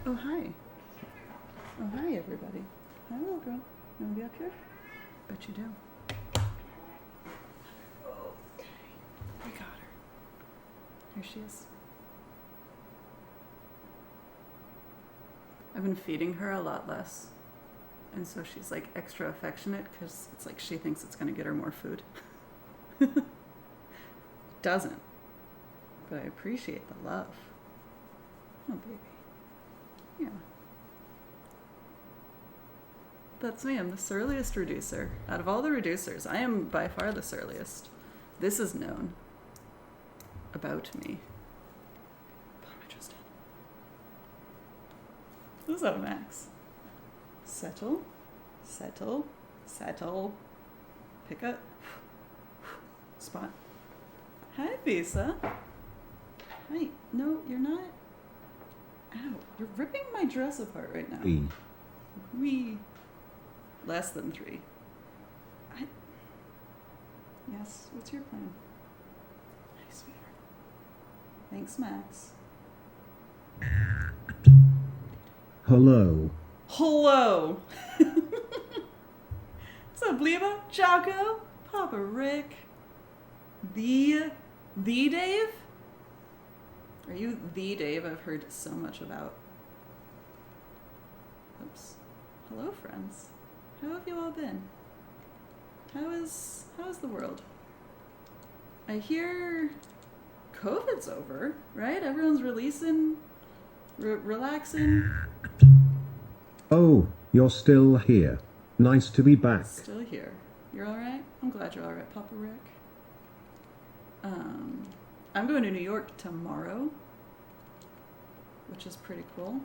Oh, hi. Oh, hi, everybody. Hi, little girl. You want to be up here? Bet you do. Okay. We got her. Here she is. I've been feeding her a lot less. And so she's like extra affectionate because it's like she thinks it's going to get her more food. Doesn't. But I appreciate the love. Oh, baby. Yeah. That's me. I'm the surliest reducer. Out of all the reducers, I am by far the surliest. This is known about me. Put my dress down. What's up, Max? Settle. Settle. Settle. Pick up. Spot. Hi, Visa. Hi. No, you're not. Ow. You're ripping my dress apart right now. Wee. Less than 3. Yes, what's your plan? Hi, sweetheart. Thanks, Max. Hello. Hello. What's up, Lima? Jocko? Papa Rick? The Dave? Are you the Dave I've heard so much about? Oops. Hello, friends. How have you all been? How is the world? I hear COVID's over, right? Everyone's releasing, relaxing. Oh, you're still here. Nice to be back. Still here. You're all right? I'm glad you're all right, Papa Rick. I'm going to New York tomorrow, which is pretty cool.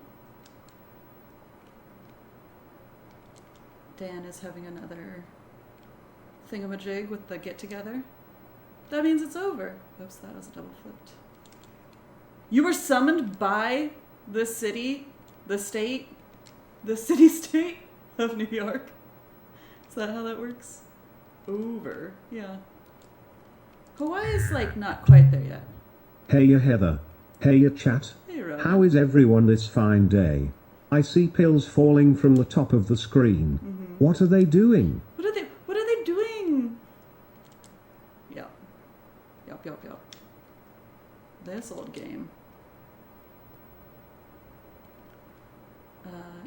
Dan is having another thingamajig with the get-together. That means it's over. Oops, that was a double flipped. You were summoned by the city-state of New York. Is that how that works? Over. Yeah. Hawaii's like not quite there yet. Hey Heather. Hey chat. Hey Rob. How is everyone this fine day? I see pills falling from the top of the screen. Mm-hmm. What are they doing? What are they doing? Yup. This old game.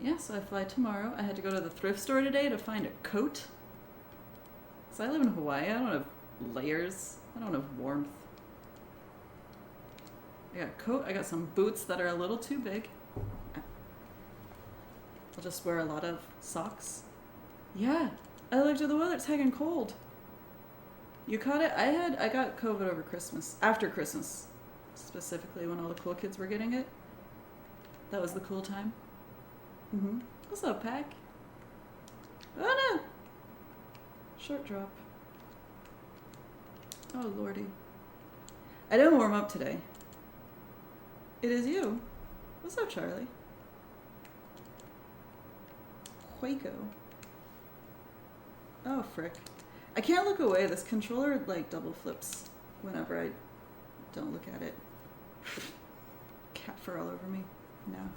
Yeah, so I fly tomorrow. I had to go to the thrift store today to find a coat. So I live in Hawaii. I don't have layers. I don't have warmth. I got a coat. I got some boots that are a little too big. I'll just wear a lot of socks. Yeah, I looked at the weather. It's hanging cold. You caught it? I got COVID over Christmas. After Christmas. Specifically when all the cool kids were getting it. That was the cool time. Mm-hmm. What's up, Pack? Oh no! Short drop. Oh lordy. I didn't warm up today. It is you. What's up, Charlie? Quaco. Oh, frick. I can't look away. This controller, like, double flips whenever I don't look at it. Cat fur all over me. No.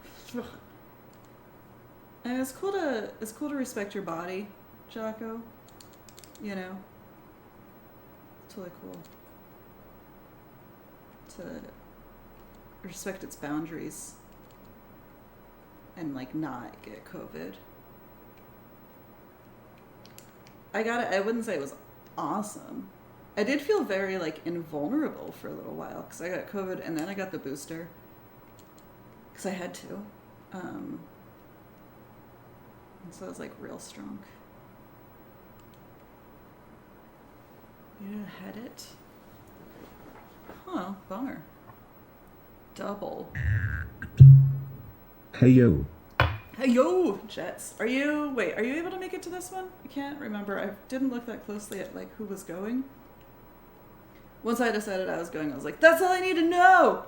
And it's cool to respect your body, Jocko. You know? It's totally cool. To respect its boundaries. And, like, not get COVID. I wouldn't say it was awesome. I did feel very, like, invulnerable for a little while because I got COVID and then I got the booster because I had to. And so I was, like, real strong. You didn't had it? Huh, bummer. Double. Hey yo. Hey, yo, Jets. Are you able to make it to this one? I can't remember. I didn't look that closely at, like, who was going. Once I decided I was going, I was like, that's all I need to know!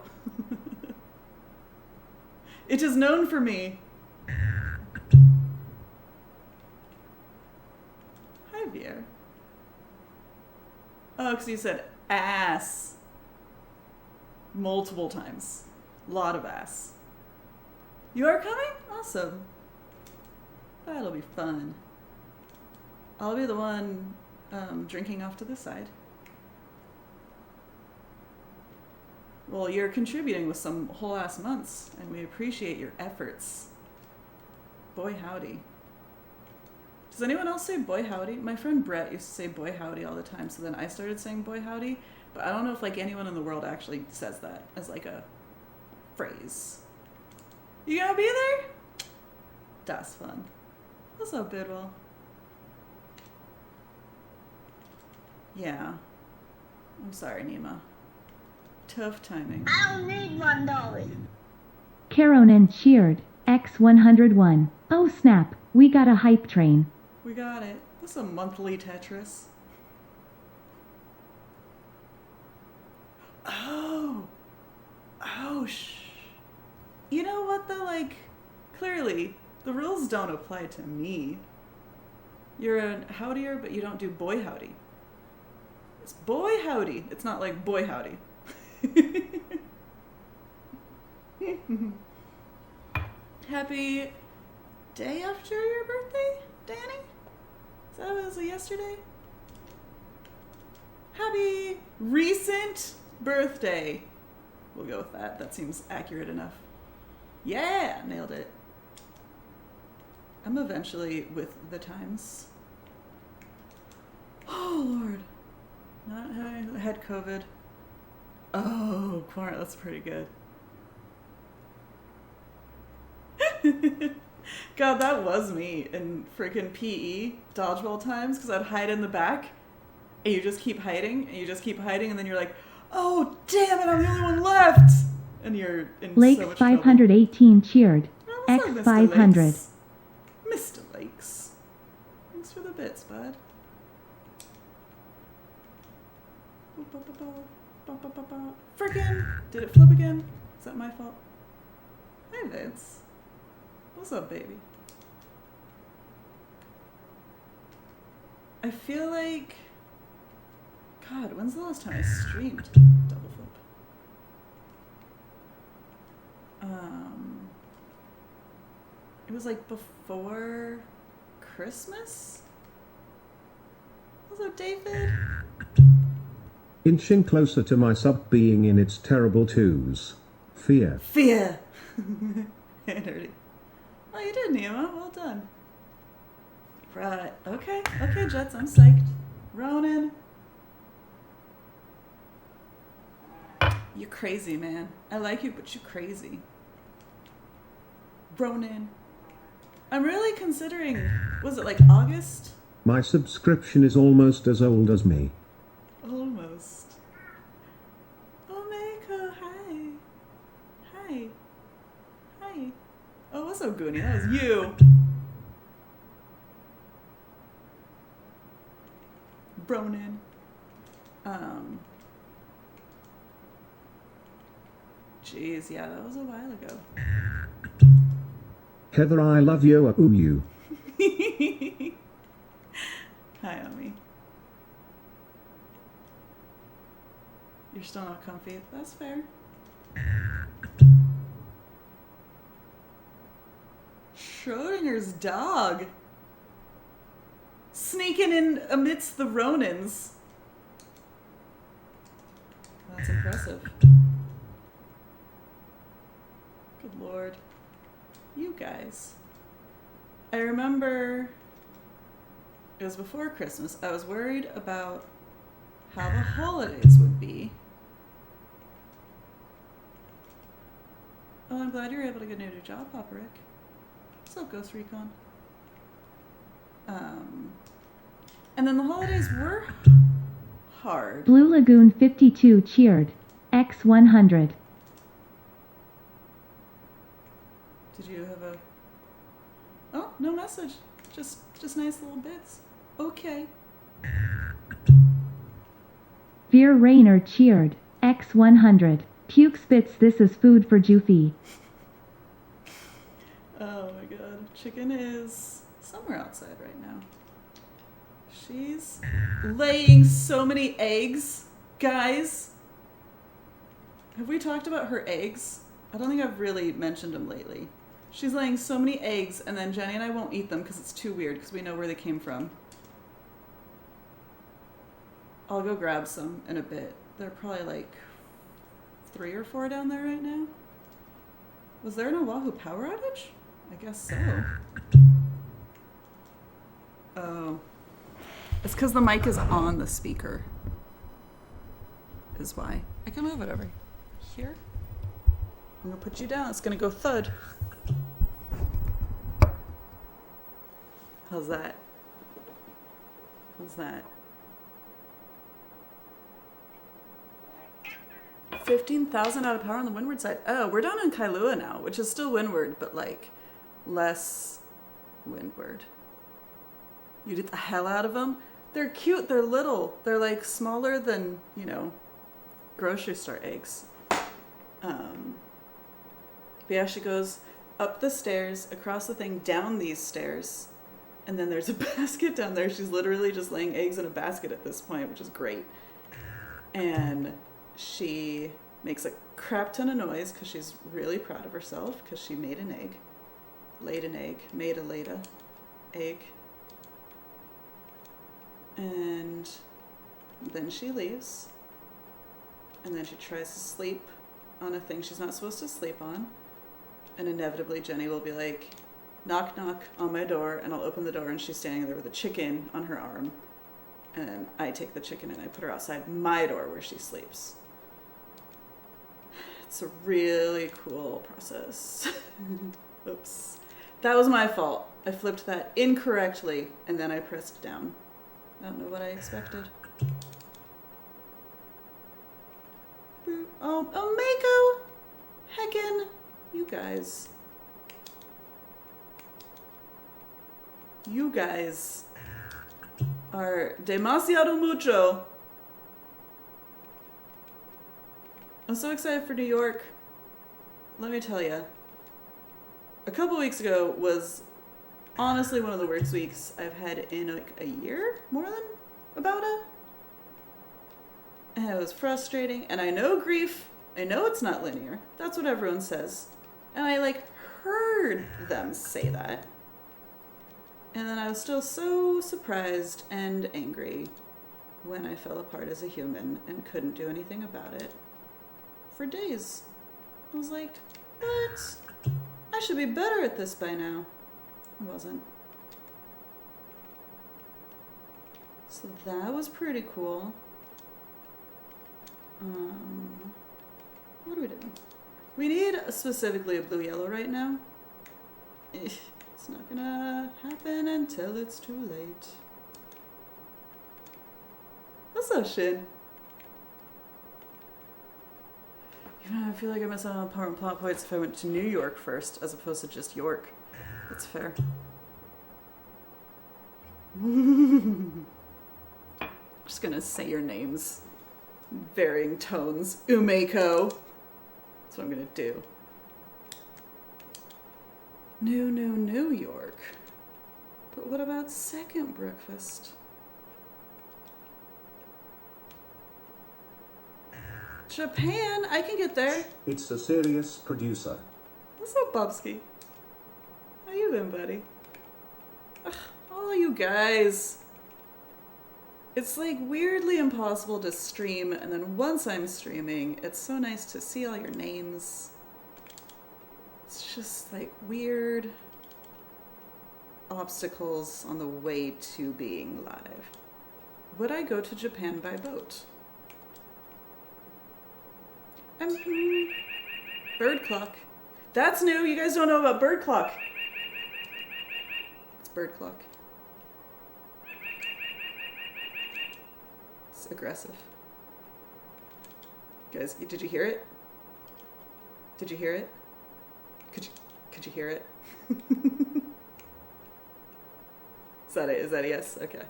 It is known for me. Hi, Vier. Oh, because you said ass. Multiple times. Lot of ass. You are coming? Awesome. That'll be fun. I'll be the one drinking off to the side. Well, you're contributing with some whole ass months, and we appreciate your efforts. Boy howdy. Does anyone else say boy howdy? My friend Brett used to say boy howdy all the time, so then I started saying boy howdy, but I don't know if like anyone in the world actually says that as like a phrase. You gonna be there? That's fun. What's up, Bidwell? Yeah. I'm sorry, Nima. Tough timing. I don't need $1. Caronan cheered. X101. Oh snap, we got a hype train. We got it. What's a monthly Tetris? Oh. Oh, You know what though, like, clearly, the rules don't apply to me. You're a howdier, but you don't do boy howdy. It's boy howdy. It's not like boy howdy. Happy day after your birthday, Danny? Is that what it was yesterday? Happy recent birthday. We'll go with that. That seems accurate enough. Yeah, nailed it. I'm eventually with the times. Oh, Lord. I had COVID. Oh, that's pretty good. God, that was me in freaking PE dodgeball times, because I'd hide in the back, and you just keep hiding, and you just keep hiding, and then you're like, oh, damn it, I'm the only one left! And you're in Lakes so much 518 cheered. trouble. Oh, what's up, Mr. X500. Lakes? Mr. Lakes. Thanks for the bits, bud. Frickin'! Did it flip again? Is that my fault? Hey, Vince. What's up, baby? I feel like... God, when's the last time I streamed Double Flip? It was like before Christmas? What's up, David? Inching closer to my sub being in its terrible twos. Fear. Fear! Hey, nerdy. Oh, you did, Nemo. Well done. Right. Okay. Okay, Jets. I'm psyched. Ronan. You crazy, man. I like you, but you crazy. Ronan. I'm really considering... Was it like August? My subscription is almost as old as me. Almost. Omeko, hi. Hi. Hi. Oh, what's up, Goonie? That was you. Bronin. Jeez, yeah, that was a while ago. Heather, I love you. Ooh, you. Hi, Omi. You're still not comfy. That's fair. Schrodinger's dog. Sneaking in amidst the Ronins. That's impressive. Good lord. You guys. I remember it was before Christmas. I was worried about how the holidays would be. Oh, I'm glad you're able to get a new job, Papa Rick. What's up, Ghost Recon? And then the holidays were hard. Blue Lagoon 52 cheered. X100. Did you have a... Oh, no message. Just nice little bits. Okay. Veer Here Rainer cheered. X100. Puke spits, this is food for Juffy. Oh my god. Chicken is somewhere outside right now. She's laying so many eggs. Guys, have we talked about her eggs? I don't think I've really mentioned them lately. She's laying so many eggs, and then Jenny and I won't eat them because it's too weird because we know where they came from. I'll go grab some in a bit. There are probably like 3 or 4 down there right now. Was there an Oahu power outage? I guess so. Oh. It's because the mic is on the speaker. Is why. I can move it over here. I'm gonna put you down. It's gonna go thud. How's that? How's that? 15,000 out of power on the windward side. Oh, we're down in Kailua now, which is still windward, but like less windward. You get the hell out of them. They're cute. They're little. They're like smaller than, you know, grocery store eggs. But yeah, she goes up the stairs, across the thing, down these stairs, and then there's a basket down there. She's literally just laying eggs in a basket at this point, which is great. And she makes a crap ton of noise because she's really proud of herself because she made an egg, laid an egg, made a egg. And then she leaves. And then she tries to sleep on a thing she's not supposed to sleep on. And inevitably Jenny will be like, knock, knock on my door, and I'll open the door and she's standing there with a chicken on her arm. And I take the chicken and I put her outside my door where she sleeps. It's a really cool process. Oops. That was my fault. I flipped that incorrectly and then I pressed down. I don't know what I expected. Oh, Mako! Heckin', you guys. You guys are demasiado mucho. I'm so excited for New York. Let me tell you. A couple weeks ago was honestly one of the worst weeks I've had in like a year, more than about it. And it was frustrating, and I know grief, I know it's not linear. That's what everyone says. And I like heard them say that. And then I was still so surprised and angry when I fell apart as a human and couldn't do anything about it for days. I was like, what? I should be better at this by now. I wasn't. So that was pretty cool. What are we doing? We need specifically a blue-yellow right now. It's not gonna happen until it's too late. What's up, Shin? You know, I feel like I missed out on important plot points if I went to New York first, as opposed to just York. That's fair. Just gonna say your names. Varying tones. Umeko. That's what I'm gonna do. New York. But what about second breakfast? Japan? I can get there. It's a serious producer. What's up, Bobski? How you been, buddy? Ugh, all you guys. It's like weirdly impossible to stream, and then once I'm streaming, it's so nice to see all your names. It's just like weird obstacles on the way to being live. Would I go to Japan by boat? Bird clock. That's new. You guys don't know about bird clock. It's bird clock. It's aggressive. Guys, did you hear it? Did you hear it? Could you hear it? Is that it? Is that a yes? Okay.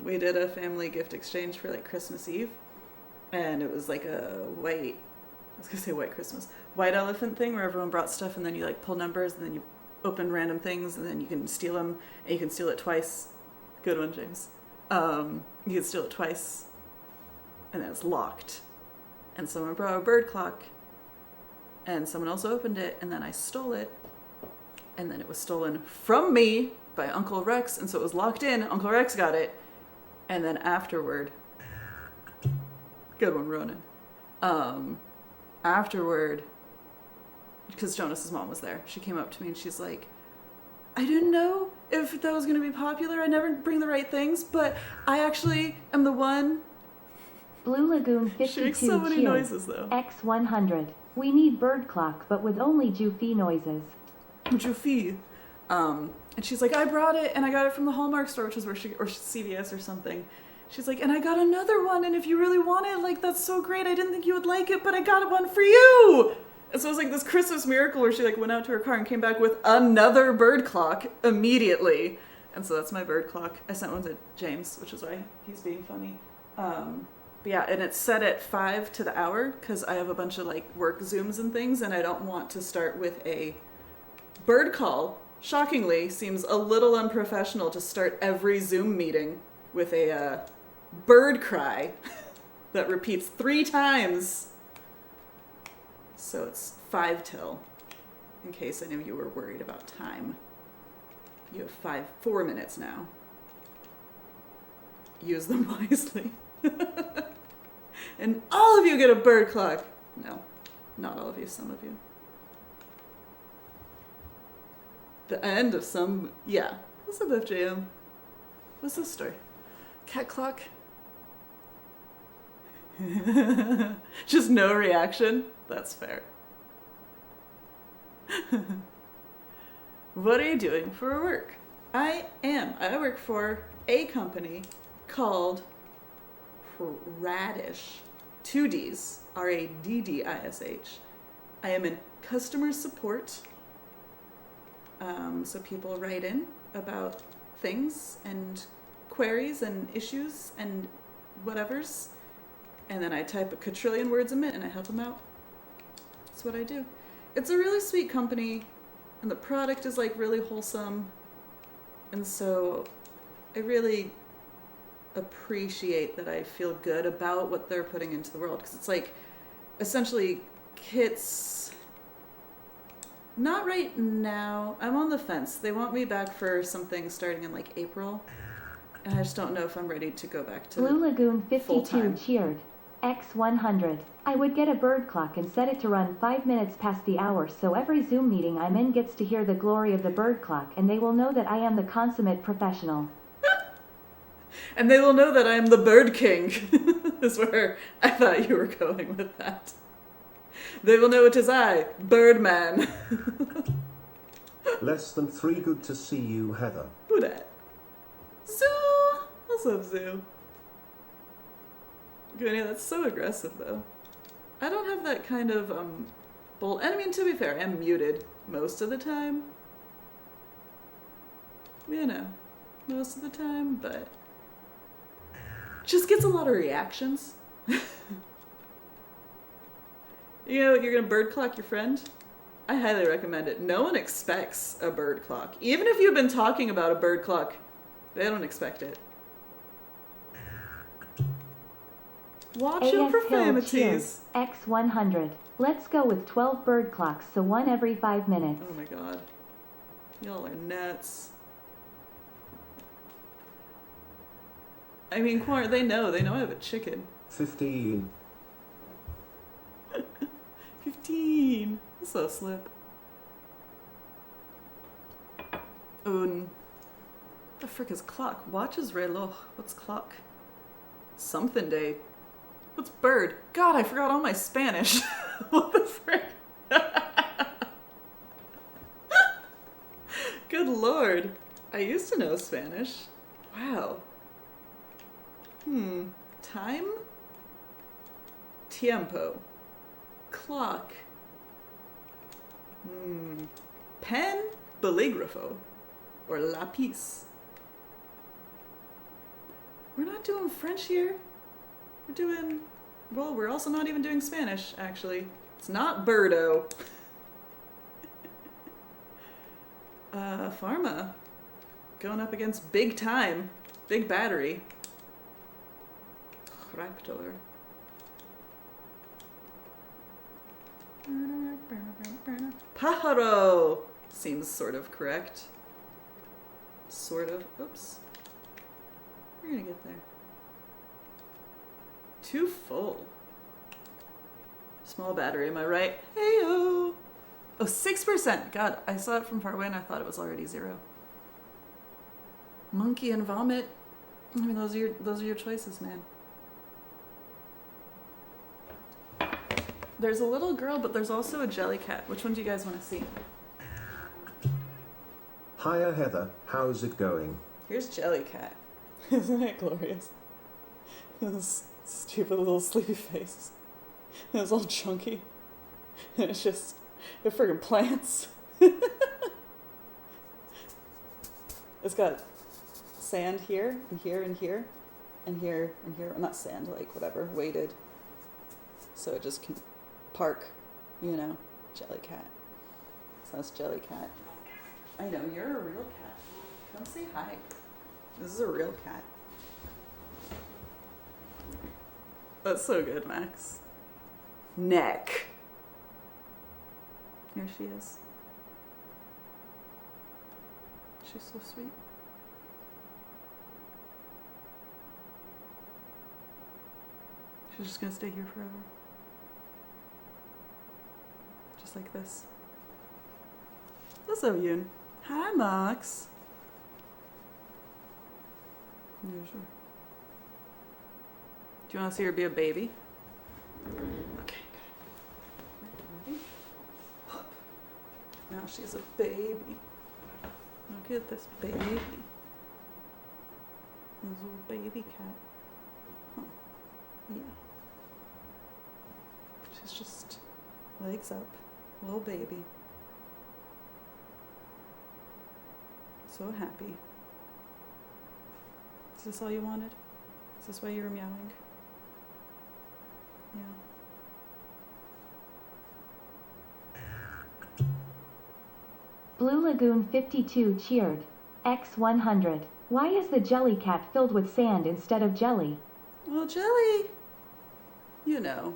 We did a family gift exchange for like Christmas Eve, and it was like a white, I was gonna say white Christmas, white elephant thing where everyone brought stuff and then you like pull numbers and then you open random things and then you can steal them and you can steal it twice. Good one, James. You can steal it twice and then it's locked. And someone brought a bird clock and someone else opened it and then I stole it and then it was stolen from me by Uncle Rex, and so it was locked in. Uncle Rex got it, and then afterward, good one, Ronan. Afterward, because Jonas's mom was there, she came up to me and she's like, I didn't know if that was going to be popular. I never bring the right things, but I actually am the one. Blue Lagoon 52 She makes so many noises, though. X100. We need bird clock, but with only Joofy noises. Joofy. And she's like, I brought it, and I got it from the Hallmark store, which is where or CVS or something. She's like, and I got another one, and if you really want it, like, that's so great. I didn't think you would like it, but I got one for you. And so it was like this Christmas miracle where she like went out to her car and came back with another bird clock immediately. And so that's my bird clock. I sent one to James, which is why he's being funny. But yeah, and it's set at 5 to the hour because I have a bunch of like work Zooms and things, and I don't want to start with a bird call. Shockingly, seems a little unprofessional to start every Zoom meeting with a bird cry that repeats 3 times. So it's 5 till, in case any of you were worried about time. You have 4 minutes now. Use them wisely. And all of you get a bird clock. No, not all of you, some of you. The end of some, yeah. What's up, FJM? What's this story? Cat clock? Just no reaction? That's fair. What are you doing for work? I work for a company called Radish. 2 Ds. RADDISH. I am in customer support. So people write in about things and queries and issues and whatevers. And then I type a quadrillion words a minute and I help them out. That's what I do. It's a really sweet company and the product is like really wholesome. And so I really appreciate that I feel good about what they're putting into the world. Because it's like essentially kits. Not right now. I'm on the fence. They want me back for something starting in like April. And I just don't know if I'm ready to go back to Blue Lagoon 52 full-time. cheered. X100. I would get a bird clock and set it to run 5 minutes past the hour so every Zoom meeting I'm in gets to hear the glory of the bird clock and they will know that I am the consummate professional. And they will know that I am the Bird King, is where I thought you were going with that. They will know it is I, Birdman. Less than 3. Good to see you, Heather. Who dat? Zoo! What's up, Zoo? Good, yeah, that's so aggressive, though. I don't have that kind of, bold... I mean, to be fair, I'm muted most of the time. You know, most of the time, but... just gets a lot of reactions. You know, you're gonna bird clock your friend? I highly recommend it. No one expects a bird clock. Even if you've been talking about a bird clock, they don't expect it. Watch your profanities. X100. Let's go with 12 bird clocks, so one every 5 minutes. Oh my god. Y'all are nuts. I mean, they know I have a chicken. 15. 15. So slip. The frick is clock? Watch is reloj. What's clock? Something day. What's bird? God, I forgot all my Spanish. What the frick? Good lord. I used to know Spanish. Wow. Time? Tiempo. Clock. Pen? Bolígrafo. Or lápiz. We're not doing French here. We're doing, well, we're also not even doing Spanish, actually. It's not Birdo. Pharma. Going up against Big Time. Big Battery. Raptor. Pájaro! Seems sort of correct. Sort of. Oops. We're gonna get there. Too full. Small battery, am I right? Heyo! Oh, 6%! God, I saw it from far away and I thought it was already 0. Monkey and vomit. I mean, those are your choices, man. There's a little girl, but there's also a jelly cat. Which one do you guys want to see? Hiya Heather, how's it going? Here's Jellycat. Isn't it glorious? This stupid little sleepy face. It's all chunky. And it's just, it friggin' plants. It's got sand here, and here, and here, and here, and here. Well, not sand, like whatever, weighted. So it just can park, you know, Jellycat. So that's Jellycat. I know, you're a real cat. Come say hi. This is a real cat. That's so good, Max. Neck. Here she is. She's so sweet. She's just gonna stay here forever. Just like this. What's up, Yoon? Hi, Max. Yeah, sure. Do you want to see her be a baby? Okay, good. Ready? Up. Now she's a baby. Look at this baby. This little baby cat. Huh. Yeah. She's just legs up. Little baby. So happy. Is this all you wanted? Is this why you were meowing? Yeah. Blue Lagoon 52 cheered. X100. Why is the jelly cat filled with sand instead of jelly? Well, jelly, you know,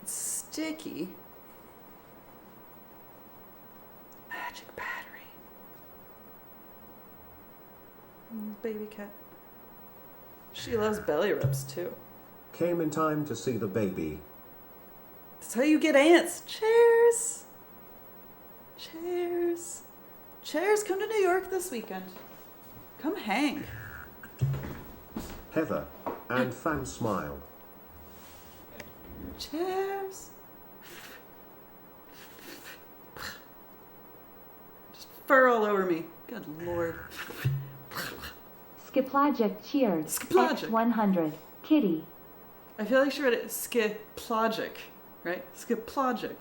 it's sticky. Magic battery. Baby cat. She loves belly rubs too. Came in time to see the baby. That's how you get ants. Cheers. Cheers. Cheers. Come to New York this weekend. Come hang. Heather, and fan smile. Cheers. Just fur all over me. Good Lord. Skiplagic cheered. Skiplagic. X100. Kitty. I feel like she read it skiplagic, right? Skiplagic.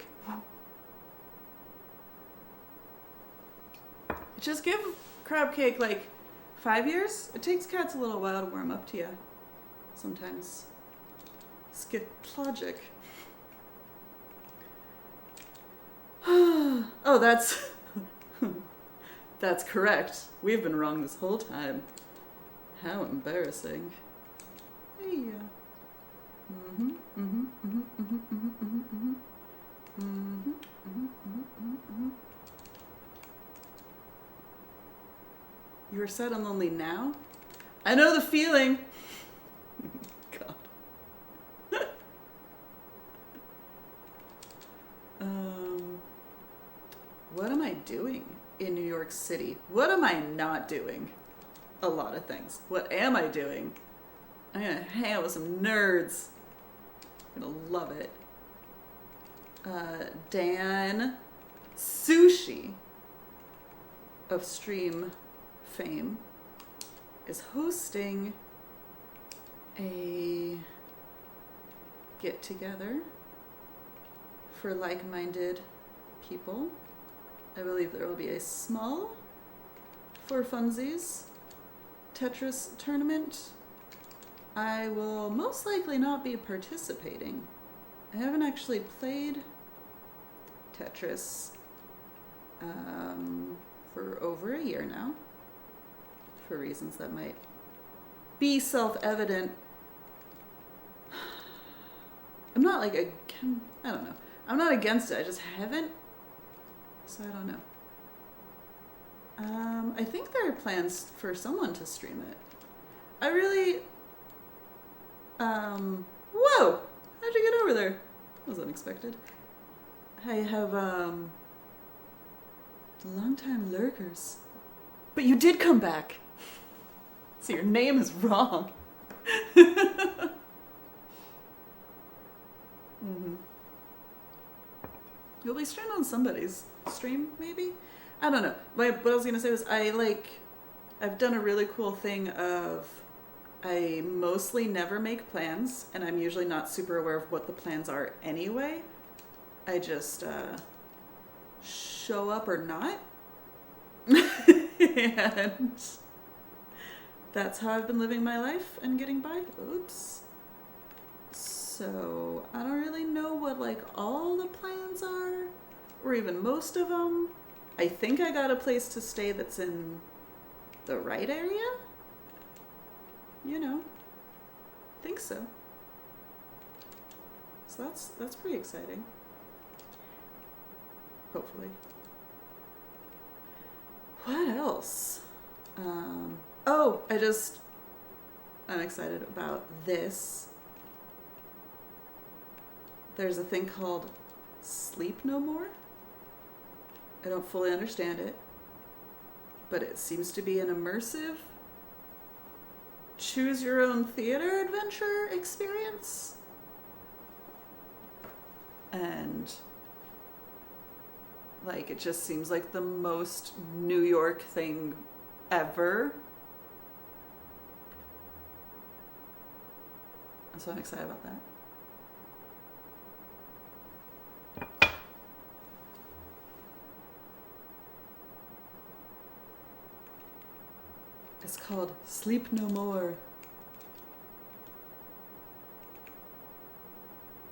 Just give crab cake like 5 years. It takes cats a little while to warm up to you. Sometimes. Skiplagic. Oh, that's correct. We've been wrong this whole time. How embarrassing. Hey. You are sad and lonely now? I know the feeling. God. What am I doing in New York City? What am I not doing? A lot of things. What am I doing? I'm gonna hang out with some nerds. I'm gonna love it. Dan Sushi of Stream Fame is hosting a get-together for like-minded people. I believe there will be a small, for funsies, Tetris tournament I will most likely not be participating. I haven't actually played Tetris for over a year now, for reasons that might be self-evident. I'm not like, I don't know. I'm not against it, I just haven't, so I don't know. I think there are plans for someone to stream it. I really, whoa! How'd you get over there? That was unexpected. I have, long-time lurkers. But you did come back! So your name is wrong. You'll be streamed on somebody's stream, maybe? I don't know. What I was gonna say was I've done a really cool thing of I mostly never make plans, and I'm usually not super aware of what the plans are anyway. I just show up or not. And that's how I've been living my life and getting by. Oops. So I don't really know what like all the plans are, or even most of them. I think I got a place to stay that's in the right area. You know, think so. So that's pretty exciting. Hopefully. What else? Oh, I'm excited about this. There's a thing called Sleep No More. I don't fully understand it, but it seems to be an immersive choose your own theater adventure experience. And like, it just seems like the most New York thing ever. And so I'm excited about that. It's called Sleep No More.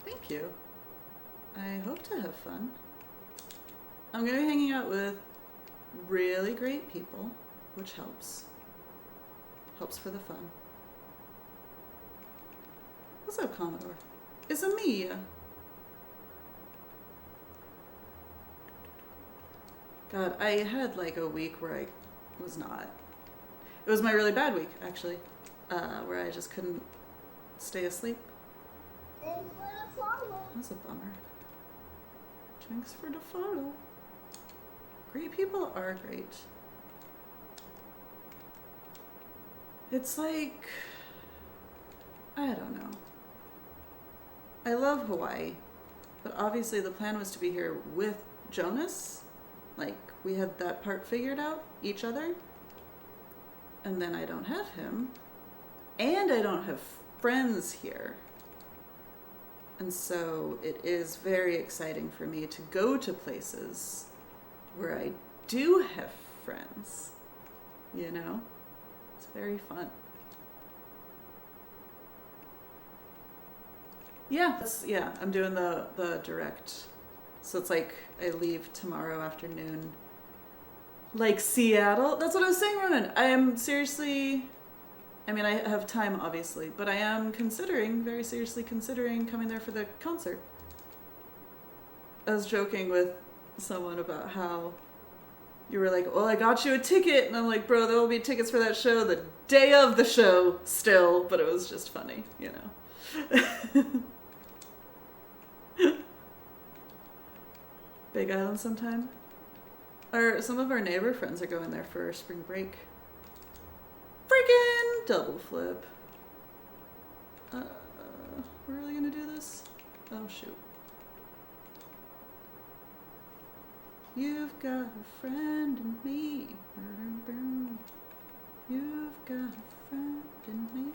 Thank you. I hope to have fun. I'm going to be hanging out with really great people, which helps. Helps for the fun. What's up, Commodore? It's a me. God, I had like a week where I was not. It was my really bad week, actually, where I just couldn't stay asleep. Thanks for the follow. That's a bummer. Thanks for the follow. Great people are great. It's like, I don't know. I love Hawaii, but obviously the plan was to be here with Jonas. Like, we had that part figured out, each other. And then I don't have him. And I don't have friends here. And so it is very exciting for me to go to places where I do have friends. You know? It's very fun. Yeah, I'm doing the direct. So it's like I leave tomorrow afternoon. Like Seattle? That's what I was saying, Ronan. I am seriously, I mean, I have time, obviously, but I am very seriously considering coming there for the concert. I was joking with someone about how you were like, well, I got you a ticket. And I'm like, bro, there will be tickets for that show the day of the show still. But it was just funny, you know. Big Island sometime. Some of our neighbor friends are going there for spring break. Freaking double flip. We're really gonna do this? Oh shoot. You've got a friend in me. You've got a friend in me.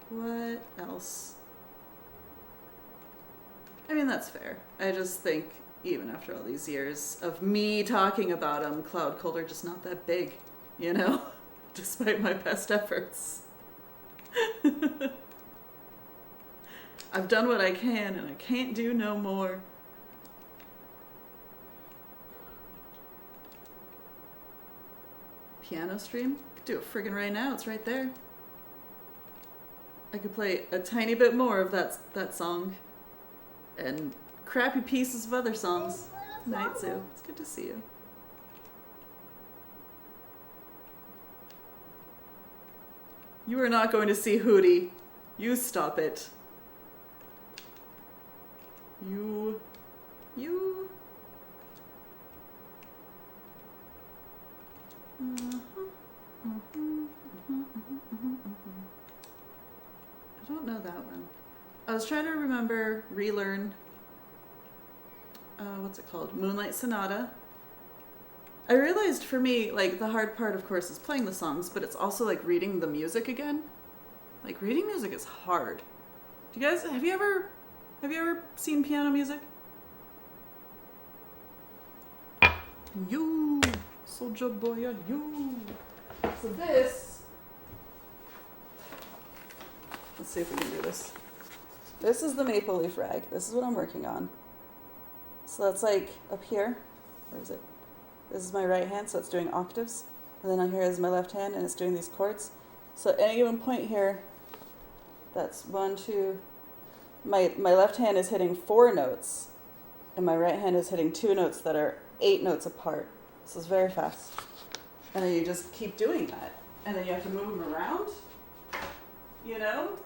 What else? I mean, that's fair. I just think, even after all these years of me talking about him, Cloud Cold are just not that big, you know? despite my best efforts. I've done what I can, and I can't do no more. Piano stream? Could do it friggin' right now. It's right there. I could play a tiny bit more of that song, and crappy pieces of other songs. Night Zoo. It's good to see you. You are not going to see Hootie. You stop it. You. I don't know that one. I was trying to remember, relearn, what's it called? Moonlight Sonata. I realized for me, like, the hard part, of course, is playing the songs, but it's also, like, reading the music again. Like, reading music is hard. Do you guys, have you ever seen piano music? You, soldier boy, you. So this, let's see if we can do this. This is the maple leaf rag. This is what I'm working on. So that's like up here. Where is it? This is my right hand, so it's doing octaves. And then on here is my left hand, and it's doing these chords. So at any given point here, that's 1, 2. My left hand is hitting 4 notes, and my right hand is hitting 2 notes that are 8 notes apart. So it's very fast. And then you just keep doing that. And then you have to move them around, you know?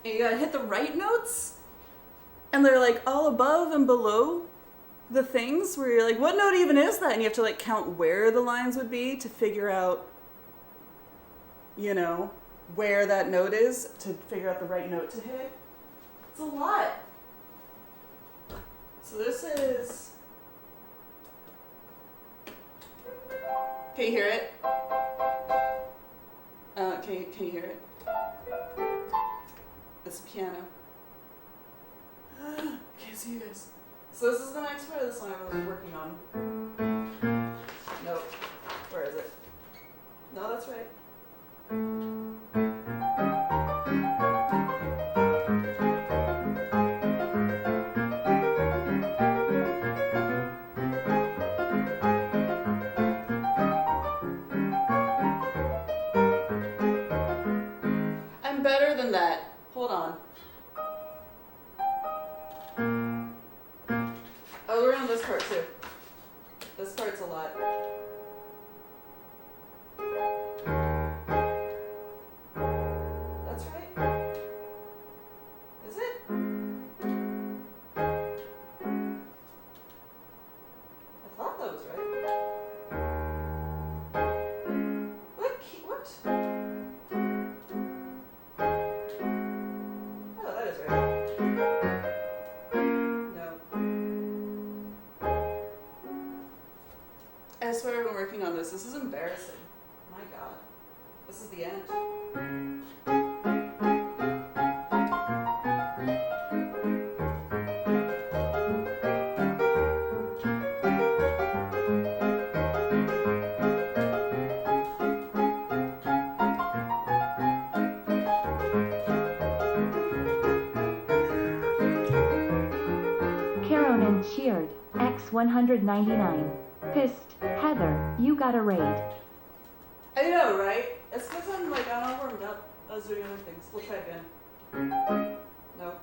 And you gotta hit the right notes, and they're like all above and below the things where you're like, what note even is that? And you have to like count where the lines would be to figure out, you know, where that note is to figure out the right note to hit. It's a lot. So this is, can you hear it? Can you hear it? It's a piano. Can't see you guys. So this is the next part of the song I was working on. Nope. Where is it? No, that's right. I'm better than that. Hold on. Oh, we're on this part too. This part's a lot. That's right. Is it? I thought that was right. What? What? Oh, that is right. No. I swear I've been working on this. This is embarrassing. My God. This is the end. Caronin cheered. X199. Pissed. Heather, you got a raid. I know, right? It's because I'm like, I'm all warmed up. I was doing other things. We'll try again. No.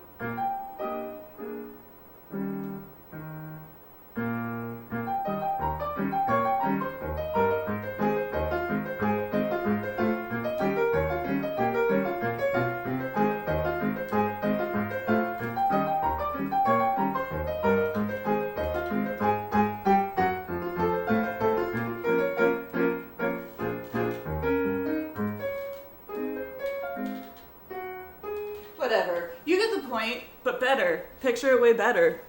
Whatever. You get the point, but better. Picture it way better.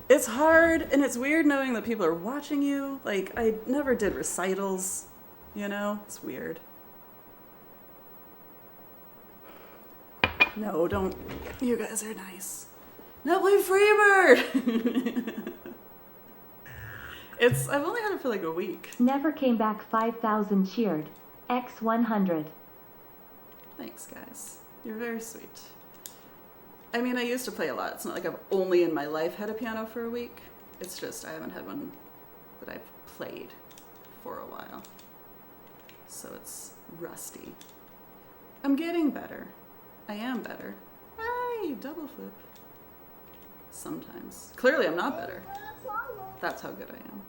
It's hard, and it's weird knowing that people are watching you. Like, I never did recitals, you know? It's weird. No, don't. You guys are nice. Now play Freebird! I've only had it for like a week. Never came back 5,000 cheered. X 100. Thanks, guys. You're very sweet. I mean, I used to play a lot. It's not like I've only in my life had a piano for a week. It's just I haven't had one that I've played for a while. So it's rusty. I'm getting better. I am better. Hey, double flip. Sometimes. Clearly I'm not better. That's how good I am.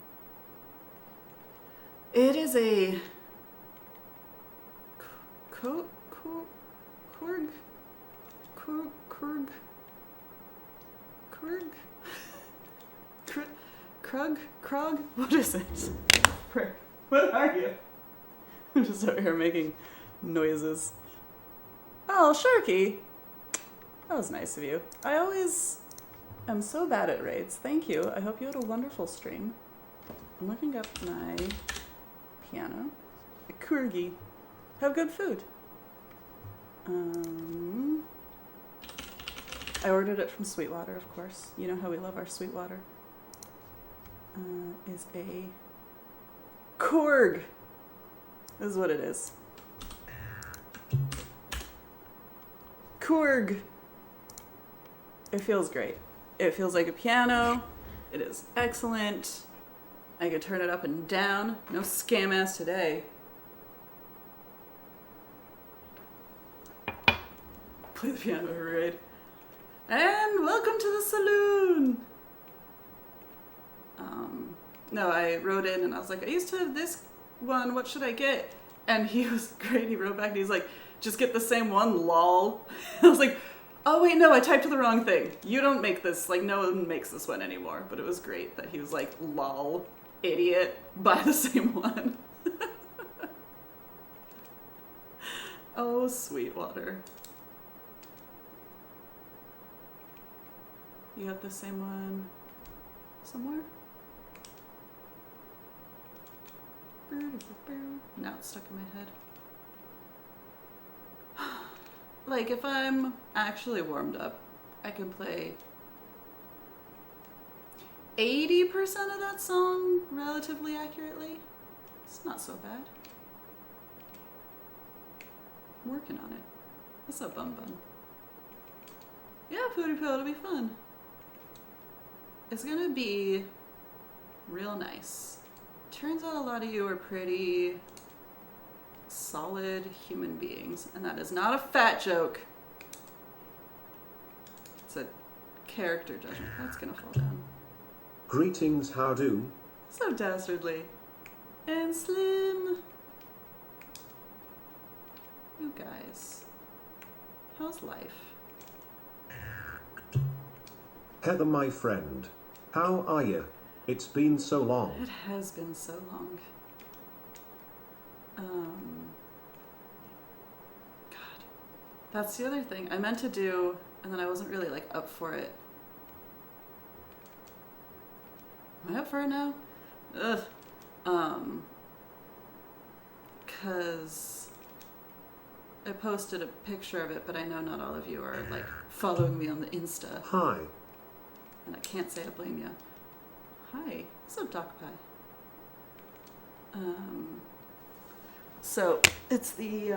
It is a Krug? What is it? Frick. What are you? I'm just over here making noises. Oh, Sharky. That was nice of you. I always am so bad at raids. Thank you. I hope you had a wonderful stream. I'm looking up my piano. A Kurgi. Have good food. I ordered it from Sweetwater, of course. You know how we love our Sweetwater. Is a Korg. This is what it is. Korg. It feels great. It feels like a piano. It is excellent. I could turn it up and down. No scam ass today. Play the piano every raid. And welcome to the saloon. No, I wrote in and I was like, I used to have this one. What should I get? And he was great. He wrote back and he's like, just get the same one, lol. I was like, oh wait, no, I typed the wrong thing. You don't make this, like no one makes this one anymore. But it was great that he was like, lol, idiot, buy the same one. Oh, Sweetwater. You got the same one somewhere? Now it's stuck in my head. Like, if I'm actually warmed up, I can play 80% of that song relatively accurately. It's not so bad. I'm working on it. What's up, Bum Bum? Yeah, Pooty Poo, it'll be fun. It's gonna be real nice. Turns out a lot of you are pretty solid human beings, and that is not a fat joke. It's a character judgment. That's gonna fall down. Greetings, how do? So dastardly. And Slim. You guys. How's life? Heather, my friend. How are you? It's been so long. It has been so long. God. That's the other thing I meant to do, and then I wasn't really like up for it. Am I up for it now? Ugh. Cause I posted a picture of it, but I know not all of you are like following me on the Insta. Hi. And I can't say I blame ya. Hi. What's up, Doc Pie? So it's the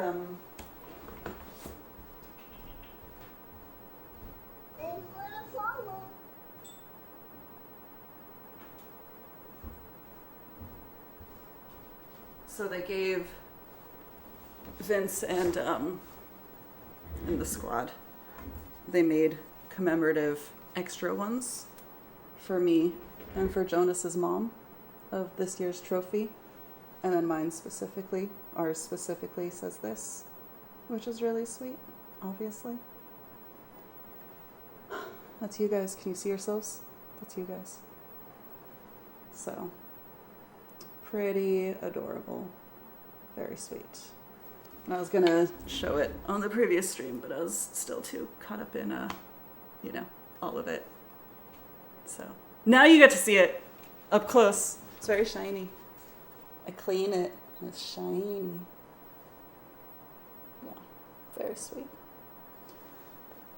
so they gave Vince and the squad, they made commemorative extra ones for me and for Jonas's mom of this year's trophy, and then mine specifically, ours specifically, says this, which is really sweet, obviously. That's you guys. Can you see yourselves? That's you guys. So, pretty adorable. Very sweet. And I was gonna show it on the previous stream, but I was still too caught up in, you know, all of it. So, now you get to see it up close. It's very shiny. I clean it, and it's shiny. Yeah, very sweet.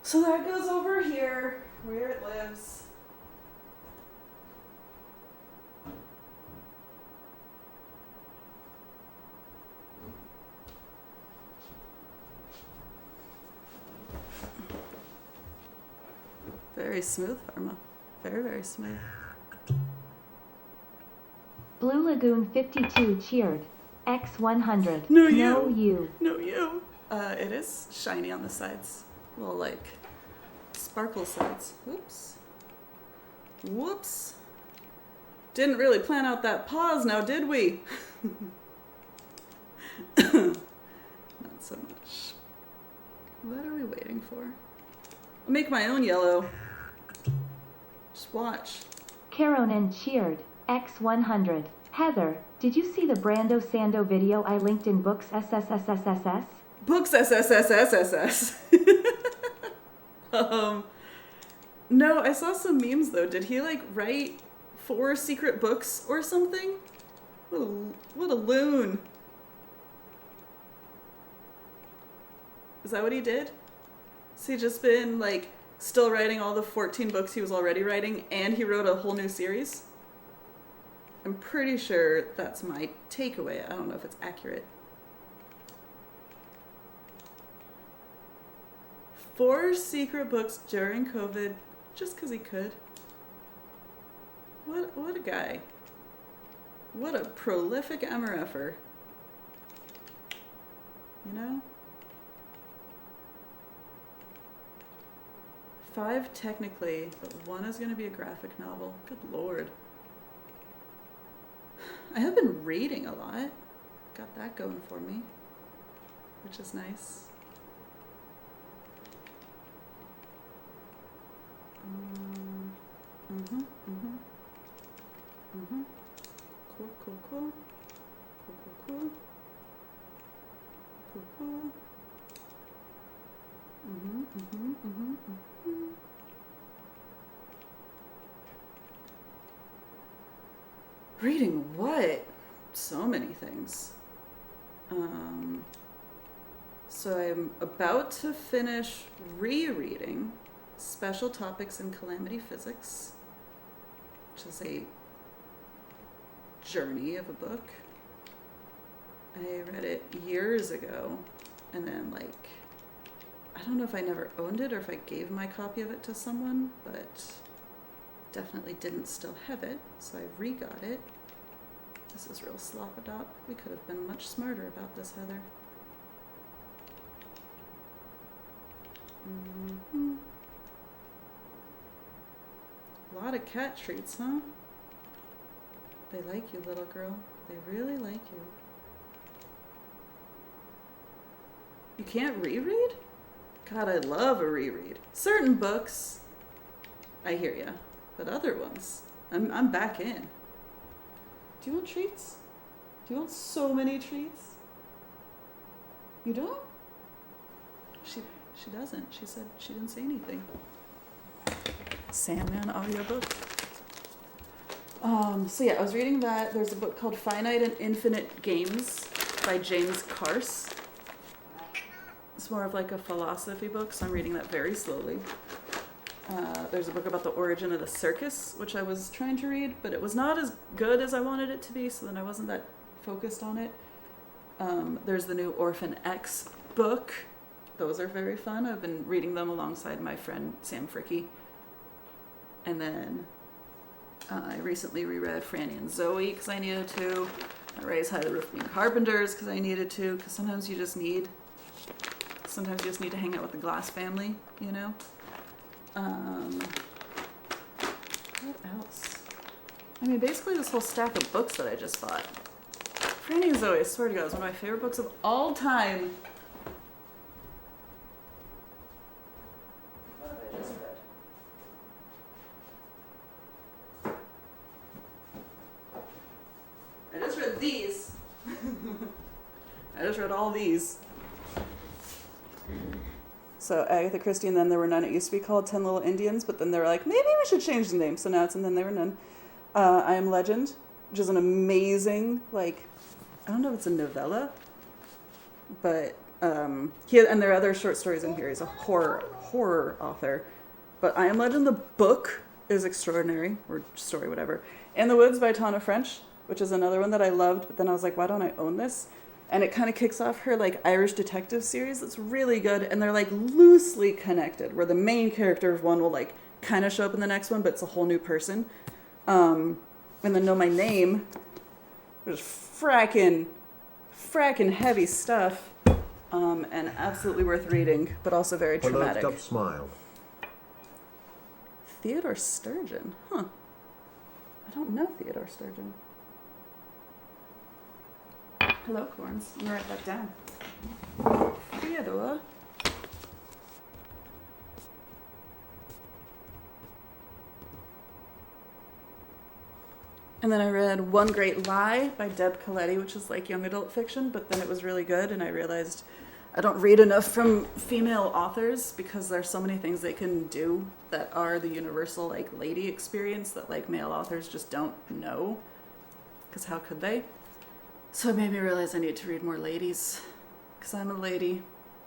So that goes over here, where it lives. Very smooth, Pharma. Very, very smooth. Blue Lagoon 52 cheered. X100. No, No, you. you. No, you. It is shiny on the sides. Little, like, sparkle sides. Whoops. Whoops. Didn't really plan out that pause now, did we? Not so much. What are we waiting for? I'll make my own yellow. Just watch. Caronin cheered. X100. Heather, did you see the Brando Sando video I linked in Books SSSSSS? Books SSSSSS. No, I saw some memes though. Did he like write 4 secret books or something? What a loon. Is that what he did? Has he just been like still writing all the 14 books he was already writing and he wrote a whole new series? I'm pretty sure that's my takeaway. I don't know if it's accurate. 4 secret books during COVID just because he could. What a guy. What a prolific MRFer. You know? 5 technically, but 1 is going to be a graphic novel. Good lord. I have been reading a lot. Got that going for me, which is nice. Cool, cool, cool. Cool, cool, cool. Cool, cool. Reading what? So many things. So I'm about to finish rereading Special Topics in Calamity Physics, which is a journey of a book. I read it years ago, and then like, I don't know if I never owned it or if I gave my copy of it to someone, but definitely didn't still have it, so I re-got it. This is real slop-a-dop. We could have been much smarter about this, Heather. A lot of cat treats, huh? They like you, little girl. They really like you. You can't reread? God, I love a reread. Certain books, I hear ya, but other ones, I'm back in. Do you want treats? Do you want so many treats? You don't? She doesn't. She said she didn't say anything. Sandman audiobook. So yeah, I was reading that. There's a book called Finite and Infinite Games by James Carse. It's more of like a philosophy book, so I'm reading that very slowly. There's a book about the origin of the circus, which I was trying to read, but it was not as good as I wanted it to be, so then I wasn't that focused on it. There's the new Orphan X book. Those are very fun. I've been reading them alongside my friend Sam Fricky. And then I recently reread Franny and Zoe because I needed to. I raised High the Roof Being Carpenters because I needed to, because sometimes you just need to hang out with the Glass family, you know? What else? I mean, basically this whole stack of books that I just bought. Franny and Zoe, I swear to God, is one of my favorite books of all time. What have I just read? I just read these. I just read all these. So Agatha Christie and Then There Were None. It used to be called 10 Little Indians, but then they were like, maybe we should change the name. So now it's And Then There Were None. I Am Legend, which is an amazing, like, I don't know if it's a novella, but and there are other short stories in here. He's a horror author. But I Am Legend, the book, is extraordinary, or story, whatever. In the Woods by Tana French, which is another one that I loved, but then I was like, why don't I own this? And it kind of kicks off her like Irish detective series that's really good, and they're like loosely connected, where the main character of one will like kind of show up in the next one, but it's a whole new person. And then Know My Name, which is frackin' heavy stuff, and absolutely worth reading, but also very traumatic. Up smile. Theodore Sturgeon, huh? I don't know Theodore Sturgeon. Hello, Corns. I'm gonna write that down. Theodore. And then I read One Great Lie by Deb Coletti, which is like young adult fiction, but then it was really good, and I realized I don't read enough from female authors because there's so many things they can do that are the universal like lady experience that like male authors just don't know, because how could they? So it made me realize I need to read more ladies, because I'm a lady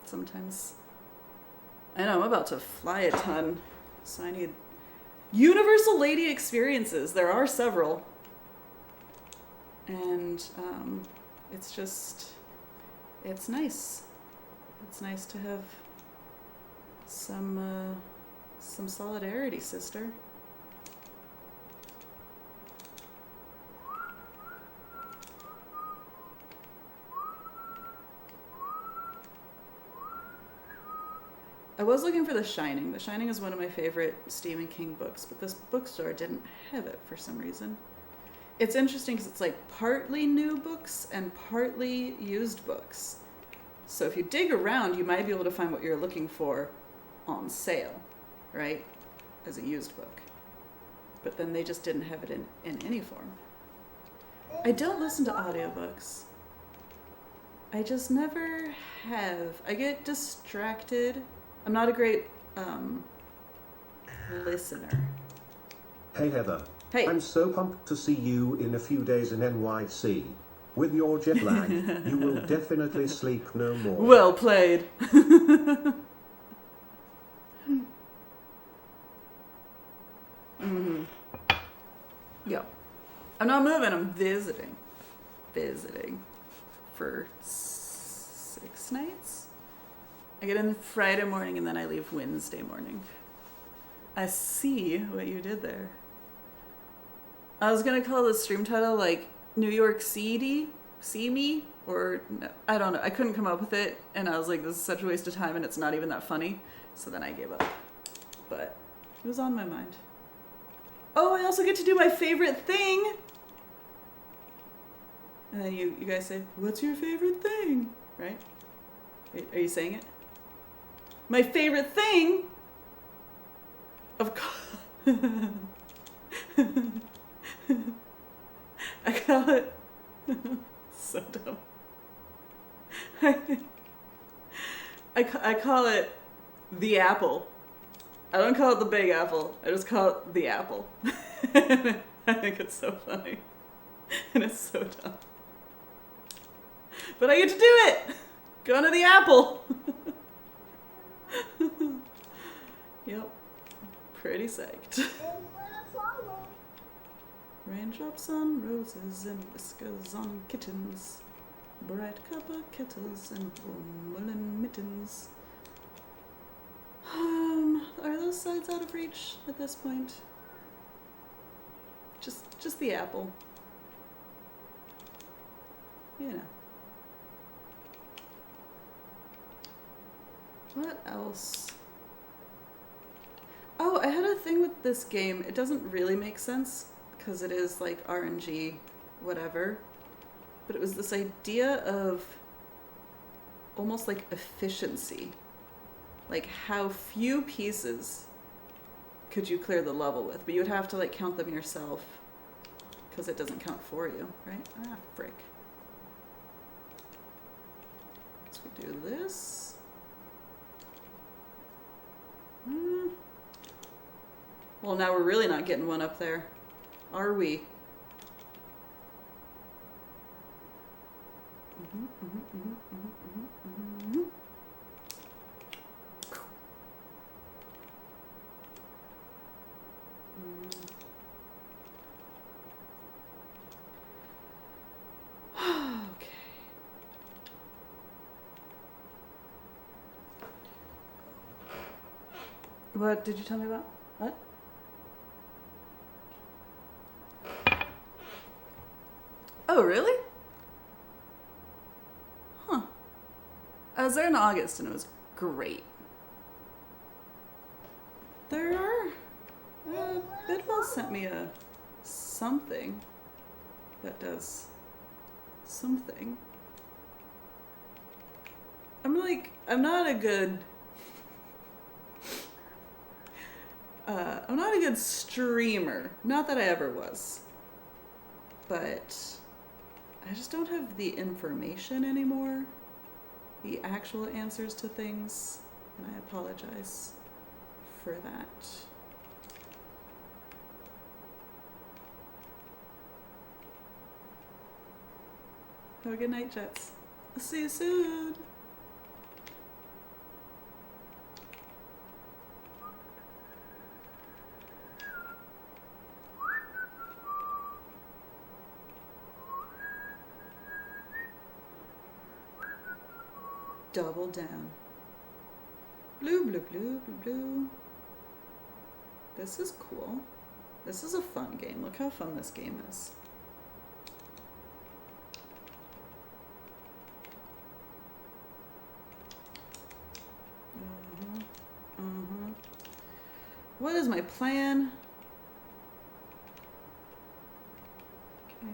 sometimes. I know, I'm about to fly a ton, so I need universal lady experiences. There are several. And it's nice. It's nice to have some solidarity, sister. I was looking for The Shining. The Shining is one of my favorite Stephen King books, but this bookstore didn't have it for some reason. It's interesting because it's like partly new books and partly used books. So if you dig around, you might be able to find what you're looking for on sale, right? As a used book. But then they just didn't have it in any form. I don't listen to audiobooks. I just never have. I get distracted. I'm not a great listener. Hey Heather. Hey. I'm so pumped to see you in a few days in NYC. With your jet lag, you will definitely sleep no more. Well played. Mm-hmm. Yeah. I'm not moving, I'm visiting. For 6 nights? I get in Friday morning and then I leave Wednesday morning. I see what you did there. I was gonna call the stream title like New York See Me, or no, I don't know. I couldn't come up with it, and I was like, this is such a waste of time, and it's not even that funny. So then I gave up. But it was on my mind. Oh, I also get to do my favorite thing. And then you guys say, what's your favorite thing? Right? Are you saying it? My favorite thing? Of course. I call it so dumb. I call it the apple. I don't call it the big apple. I just call it the apple. I think it's so funny. And it's so dumb. But I get to do it! Going to the apple! Yep. Pretty psyched. Raindrops on roses and whiskers on kittens, bright copper kettles and warm woolen mittens. Are those sides out of reach at this point? Just the apple. You know. What else? Oh, I had a thing with this game. It doesn't really make sense because it is like RNG, whatever. But it was this idea of almost like efficiency. Like how few pieces could you clear the level with, but you would have to like count them yourself because it doesn't count for you, right? Ah, frick. So we do this. Well, now we're really not getting one up there, are we? Okay. What did you tell me about? What? Oh, really? Huh. I was there in August and it was great. There are... Bidwell sent me a something that does something. I'm not a good... I'm not a good streamer. Not that I ever was. But I just don't have the information anymore. The actual answers to things. And I apologize for that. Have a good night, Jets. I'll see you soon. Double down. Blue, blue, blue, blue, blue. This is cool. This is a fun game. Look how fun this game is. What is my plan? Okay.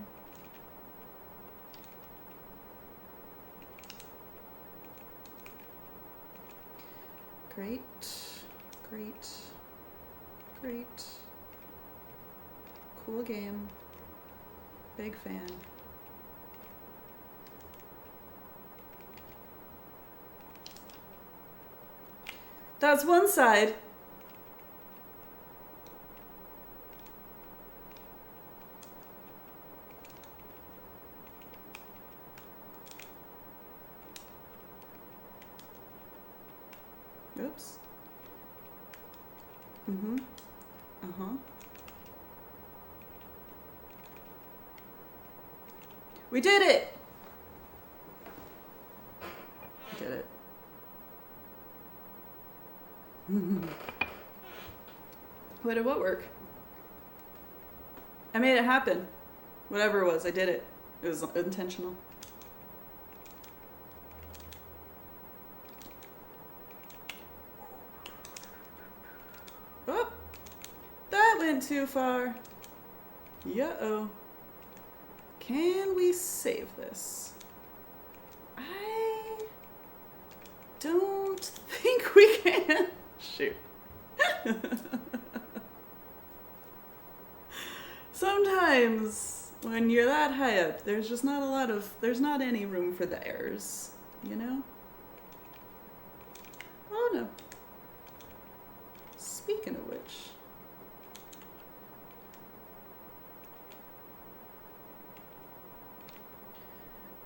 Great, great, great. Cool game. Big fan. That's one side. Oops. Mm-hmm. Uh-huh. We did it! We did it. Wait, did what work? I made it happen. Whatever it was, I did it. It was intentional. Oh! That went too far. Uh-oh. Can we save this? I don't think we can. Shoot. Sometimes when you're that high up, there's just not a lot of, there's not any room for the errors, you know? Oh no. Speaking of which.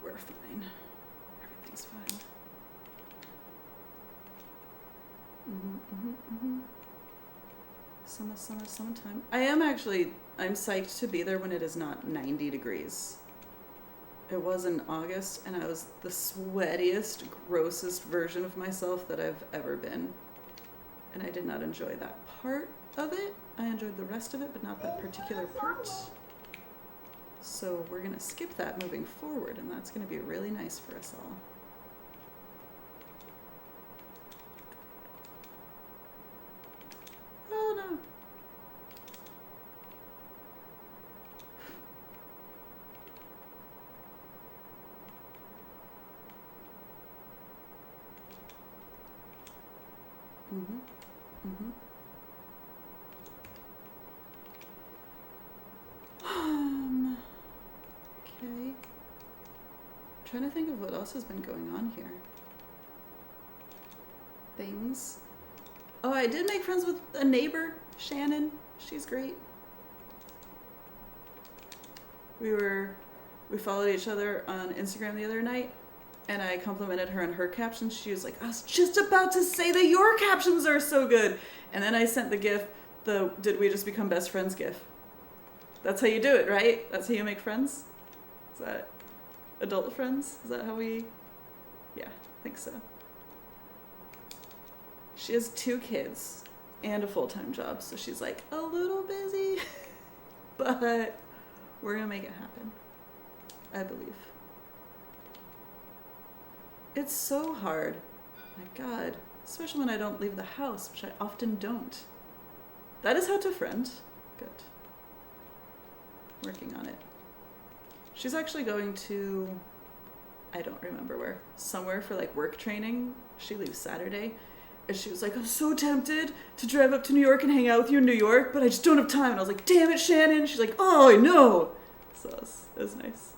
We're fine. Everything's fine. Summertime. I'm psyched to be there when it is not 90 degrees. It was in August, and I was the sweatiest, grossest version of myself that I've ever been. And I did not enjoy that part of it. I enjoyed the rest of it, but not that particular part. So we're gonna skip that moving forward, and that's gonna be really nice for us all. Oh no. Okay. Trying to think of what else has been going on here. Things. Oh, I did make friends with a neighbor, Shannon. She's great. We followed each other on Instagram the other night, and I complimented her on her captions. She was like, I was just about to say that your captions are so good. And then I sent the gif, the did we just become best friends gif. That's how you do it, right? That's how you make friends? Is that adult friends? Is that how we... Yeah, I think so. She has 2 kids. and a full-time job, so she's like a little busy, but we're gonna make it happen, I believe. It's so hard, my God, especially when I don't leave the house, which I often don't. That is how to friend. Good. Working on it. She's actually going to, I don't remember where, somewhere for like work training. She leaves Saturday. And she was like, I'm so tempted to drive up to New York and hang out with you in New York, but I just don't have time. And I was like, damn it, Shannon. She's like, oh, I know. So it was nice.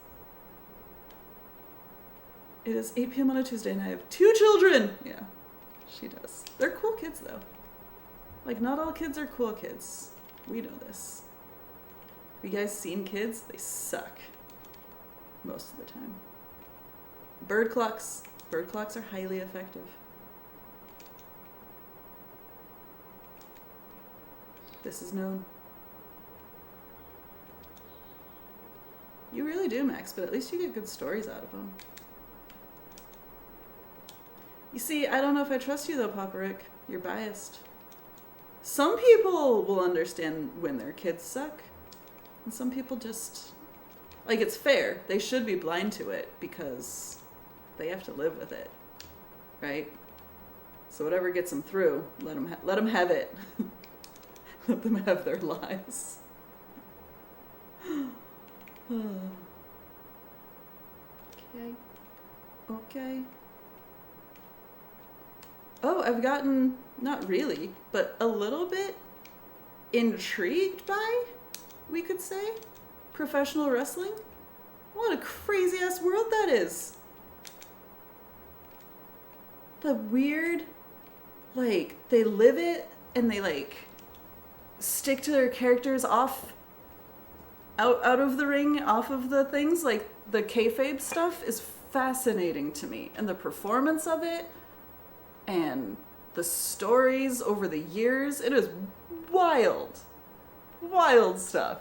It is 8 p.m. on a Tuesday and I have 2 children. Yeah, she does. They're cool kids though. Like, not all kids are cool kids. We know this. Have you guys seen kids? They suck. Most of the time. Bird clocks. Bird clocks are highly effective. This is known. You really do, Max, but at least you get good stories out of them. You see, I don't know if I trust you though, Papa Rick. You're biased. Some people will understand when their kids suck, and some people just, like, it's fair. They should be blind to it because they have to live with it, right? So whatever gets them through, let them have it. Let them have their lives. Okay. Oh, I've gotten, not really, but a little bit intrigued by, we could say, professional wrestling. What a crazy ass world that is. The weird, like, they live it and they like stick to their characters out of the ring, off of the things, like the kayfabe stuff is fascinating to me, and the performance of it and the stories over the years, it is wild stuff.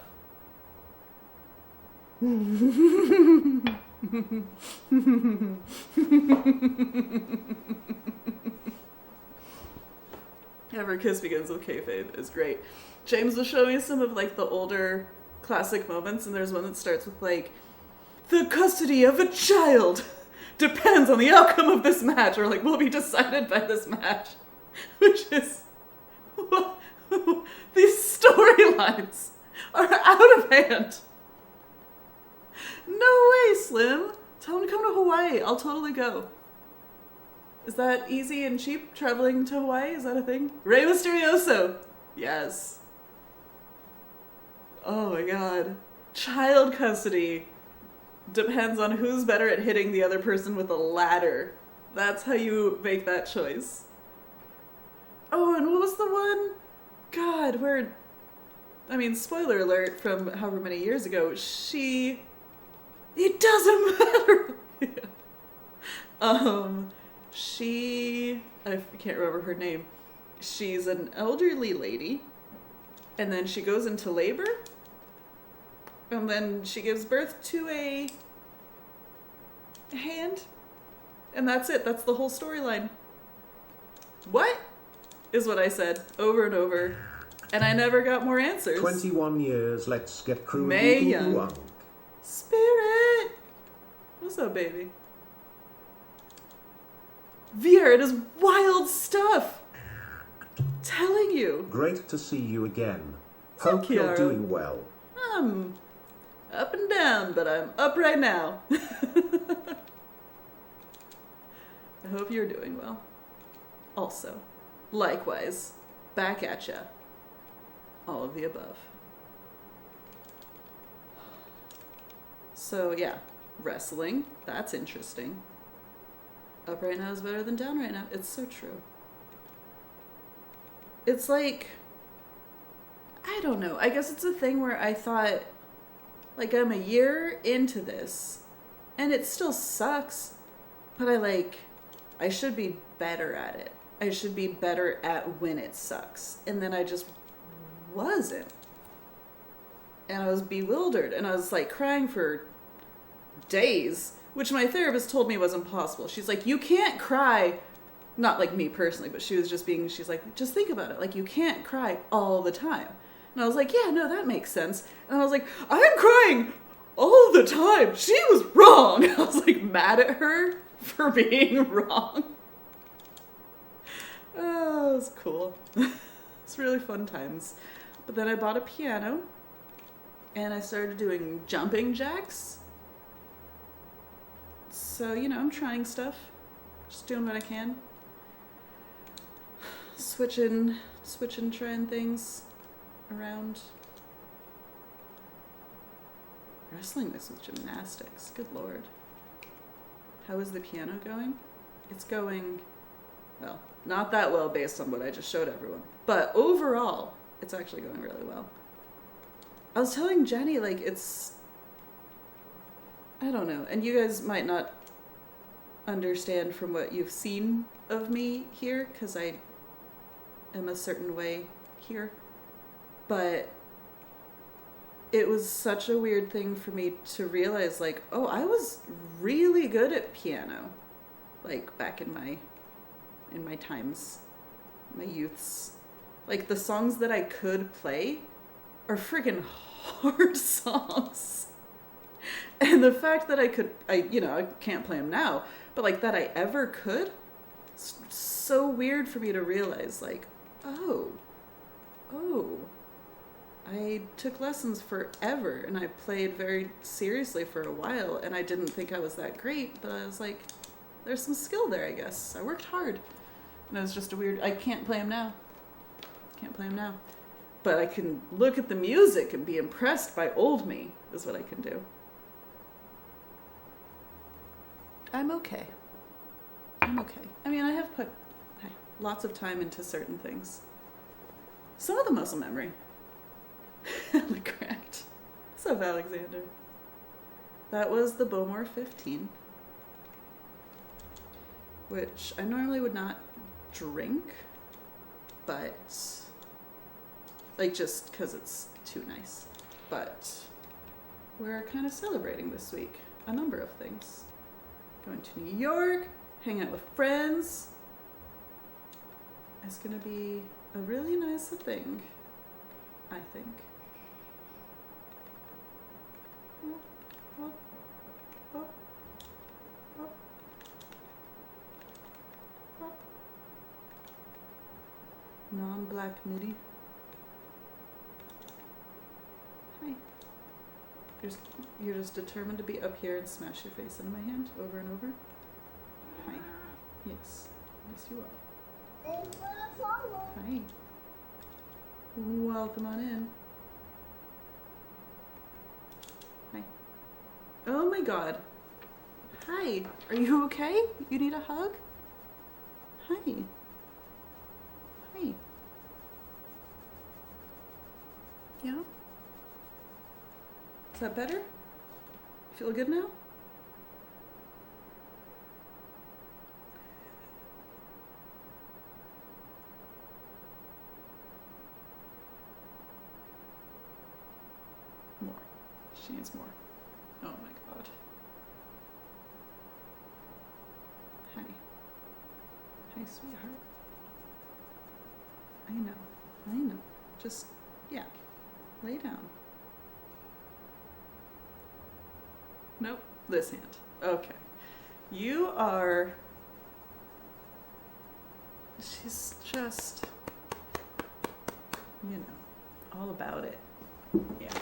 Ever Kiss Begins with Kayfabe is great. James was showing me some of like the older classic moments, and there's one that starts with like, the custody of a child depends on the outcome of this match, or like will be decided by this match, which is these storylines are out of hand. No way, Slim. Tell him to come to Hawaii. I'll totally go. Is that easy and cheap, traveling to Hawaii? Is that a thing? Rey Mysterioso. Yes. Oh my God. Child custody depends on who's better at hitting the other person with a ladder. That's how you make that choice. Oh, and what was the one? God, where... I mean, spoiler alert from however many years ago, it doesn't matter! I can't remember her name. She's an elderly lady, and then she goes into labor, and then she gives birth to a hand, and that's it. That's the whole storyline. What? Is what I said over and over, and I never got more answers. 21 years, let's get crew. Mae Young. Spirit! What's up, baby? Veer, it is wild stuff! Telling you. Great to see you again. What's up, Hope you're Kiara? doing well. I'm up and down, but I'm up right now. I hope you're doing well. Also, likewise, back at ya. All of the above. So yeah, wrestling, that's interesting. Up right now is better than down right now. It's so true. It's like, I don't know. I guess it's a thing where I thought, like, I'm a year into this, and it still sucks, but I should be better at it. I should be better at when it sucks. And then I just wasn't. And I was bewildered, and I was, like, crying for days, which my therapist told me was impossible. She's like, you can't cry not like me personally, but she was just being, she's like, just think about it. Like, you can't cry all the time. And I was like, yeah, no, that makes sense. And I was like, I'm crying all the time. She was wrong. I was like mad at her for being wrong. Oh, it was cool. It's really fun times. But then I bought a piano and I started doing jumping jacks. So, you know, I'm trying stuff. Just doing what I can. Switching, trying things around. Wrestling mixed with gymnastics. Good lord. How is the piano going? It's going, well, not that well based on what I just showed everyone. But overall, it's actually going really well. I was telling Jenny, like, it's, I don't know, and you guys might not understand from what you've seen of me here, because I am a certain way here, but it was such a weird thing for me to realize, like, oh, I was really good at piano, like, back in my times, my youths. Like, the songs that I could play are friggin' hard songs. And the fact that I can't play them now, but, like, that I ever could, it's so weird for me to realize, like, oh, I took lessons forever, and I played very seriously for a while, and I didn't think I was that great, but I was like, there's some skill there, I guess. I worked hard. And it was just a weird, I can't play them now. But I can look at the music and be impressed by old me, is what I can do. I'm okay. I mean, I have put lots of time into certain things. Some of the muscle memory. Correct. What's up, Alexander? That was the Bowmore 15, which I normally would not drink, but, like, just because it's too nice. But we're kind of celebrating this week a number of things. Going to New York, hang out with friends. It's going to be a really nice thing, I think. Non-black MIDI. Hi. You're just determined to be up here and smash your face into my hand over and over? Hi. Yes. Yes, you are. Thanks for the follow. Hi. Welcome on in. Hi. Oh my god. Hi. Are you okay? You need a hug? Hi. Hi. Yeah? Is that better? Feel good now? More. She needs more. Oh my god. Hi. Hi, sweetheart. I know. Just, yeah. Lay down. Nope. This hand. Okay. You are... She's just... You know. All about it. Yeah.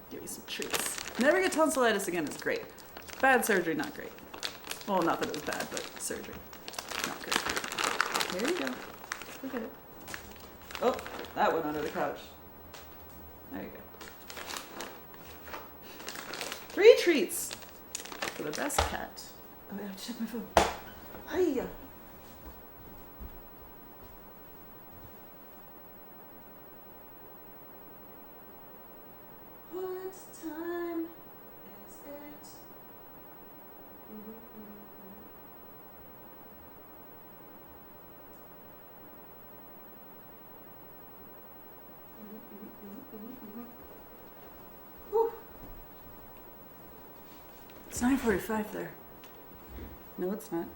Give you some treats. Never get tonsillitis again is great. Bad surgery, not great. Well, not that it was bad, but surgery. Not good. There you go. Look at it. Oh, that went under the couch. There you go. 3 treats for the best cat. Oh, I have to check my phone. Hiya. What time is it? Whew. It's 9:45 there. No, it's not.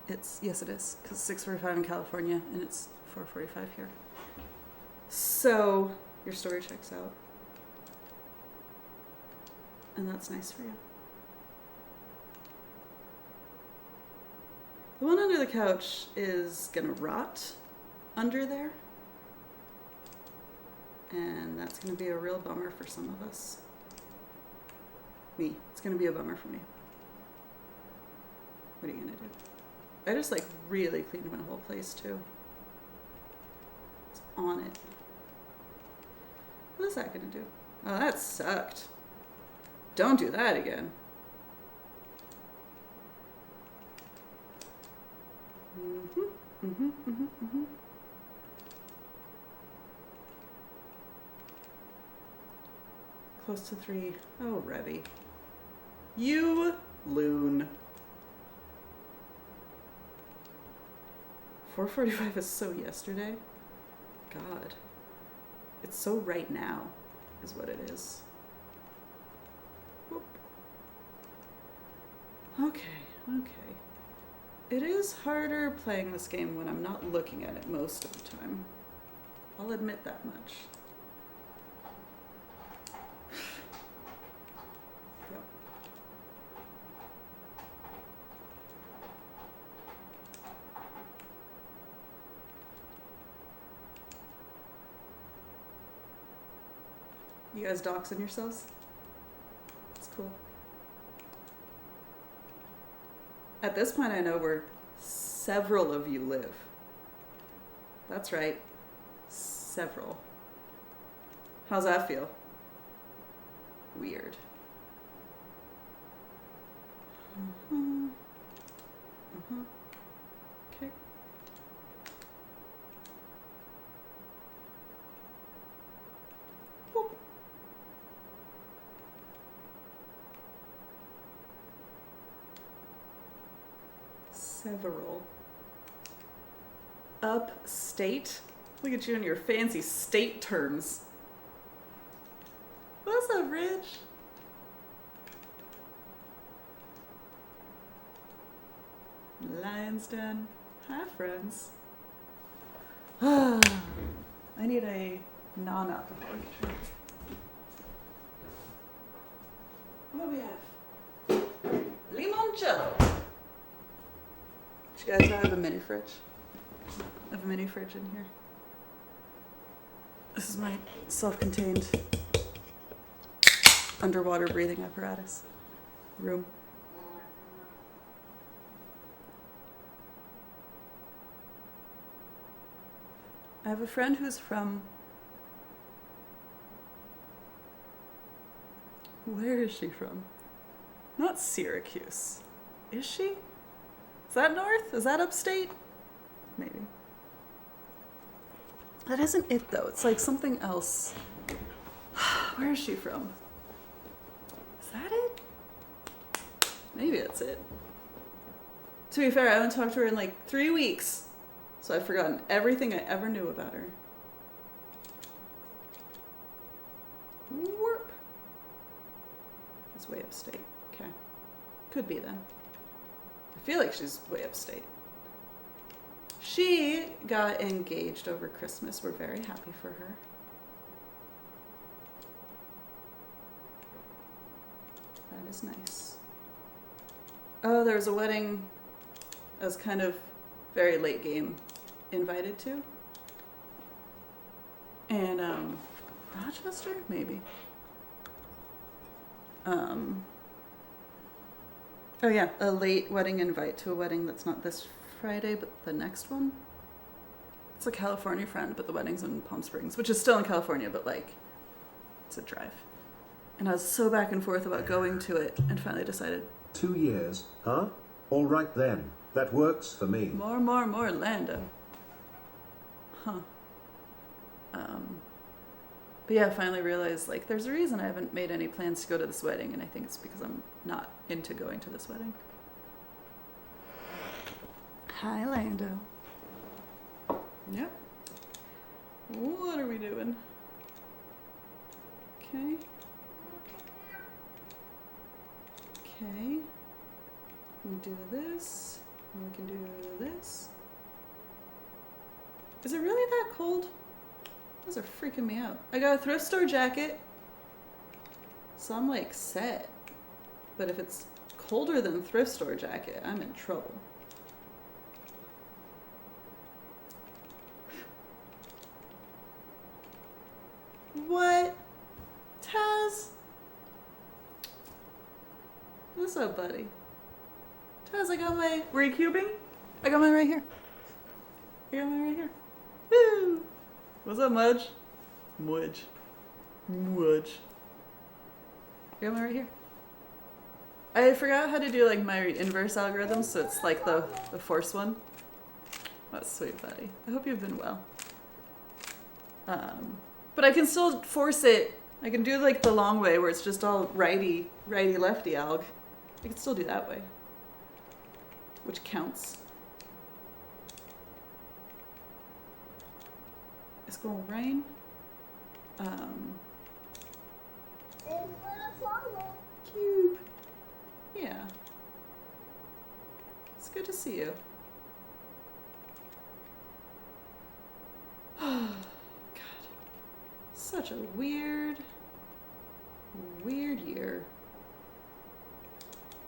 Yes, it is, because it's 6:45 in California, and it's 4:45 here. So, your story checks out. And that's nice for you. The one under the couch is gonna rot under there. And that's gonna be a real bummer for some of us. Me. It's gonna be a bummer for me. What are you gonna do? I just like really cleaned my whole place too. It's on it. What is that gonna do? Oh, that sucked. Don't do that again. Close to 3. Oh, Revy. You loon. 4:45 is so yesterday. God. It's so right now, is what it is. Whoop. Okay. It is harder playing this game when I'm not looking at it most of the time. I'll admit that much. Yep. You guys doxing yourselves? It's cool. At this point, I know where several of you live. That's right. Several. How's that feel? Weird. Okay. Whoop. Several. Upstate? Look at you and your fancy state terms. What's up, Rich? Lion's Den. Hi, friends. I need a non-alcoholic drink. What do we have? Limoncello. You guys know I have a mini fridge. I have a mini fridge in here. This is my self-contained underwater breathing apparatus room. I have a friend who's from... Where is she from? Not Syracuse. Is she? Is that north? Is that upstate? Maybe. That isn't it, though. It's like something else. Where is she from? Is that it? Maybe that's it. To be fair, I haven't talked to her in like 3 weeks. So I've forgotten everything I ever knew about her. Warp. It's way upstate. Okay. Could be then. I feel like she's way upstate. She got engaged over Christmas. We're very happy for her. That is nice. Oh, there was a wedding I was kind of very late game invited to. And, Rochester? Maybe. Oh yeah, a late wedding invite to a wedding that's not this Friday, but the next one. It's a California friend, but the wedding's in Palm Springs, which is still in California, but like, it's a drive. And I was so back and forth about going to it, and finally decided. 2 years, huh? All right then, that works for me. More, Lando. Huh. But yeah, I finally realized, like, there's a reason I haven't made any plans to go to this wedding, and I think it's because I'm not into going to this wedding. Hi, Lando. Yep. What are we doing? Okay. Okay. We do this. We can do this. Is it really that cold? Those are freaking me out. I got a thrift store jacket, so I'm like set. But if it's colder than thrift store jacket, I'm in trouble. What? Taz? What's up, buddy? Taz, I got my... Were you cubing? I got mine right here. I got mine right here. Woo! What's up, Mudge? Mudge. Mudge. I got mine right here. I forgot how to do like my inverse algorithm, so it's like the force one. That's sweet, buddy. I hope you've been well. But I can still force it. I can do like the long way where it's just all righty, lefty alg. I can still do that way, which counts. It's gonna rain. Cube. Yeah. It's good to see you. Oh, God. Such a weird year.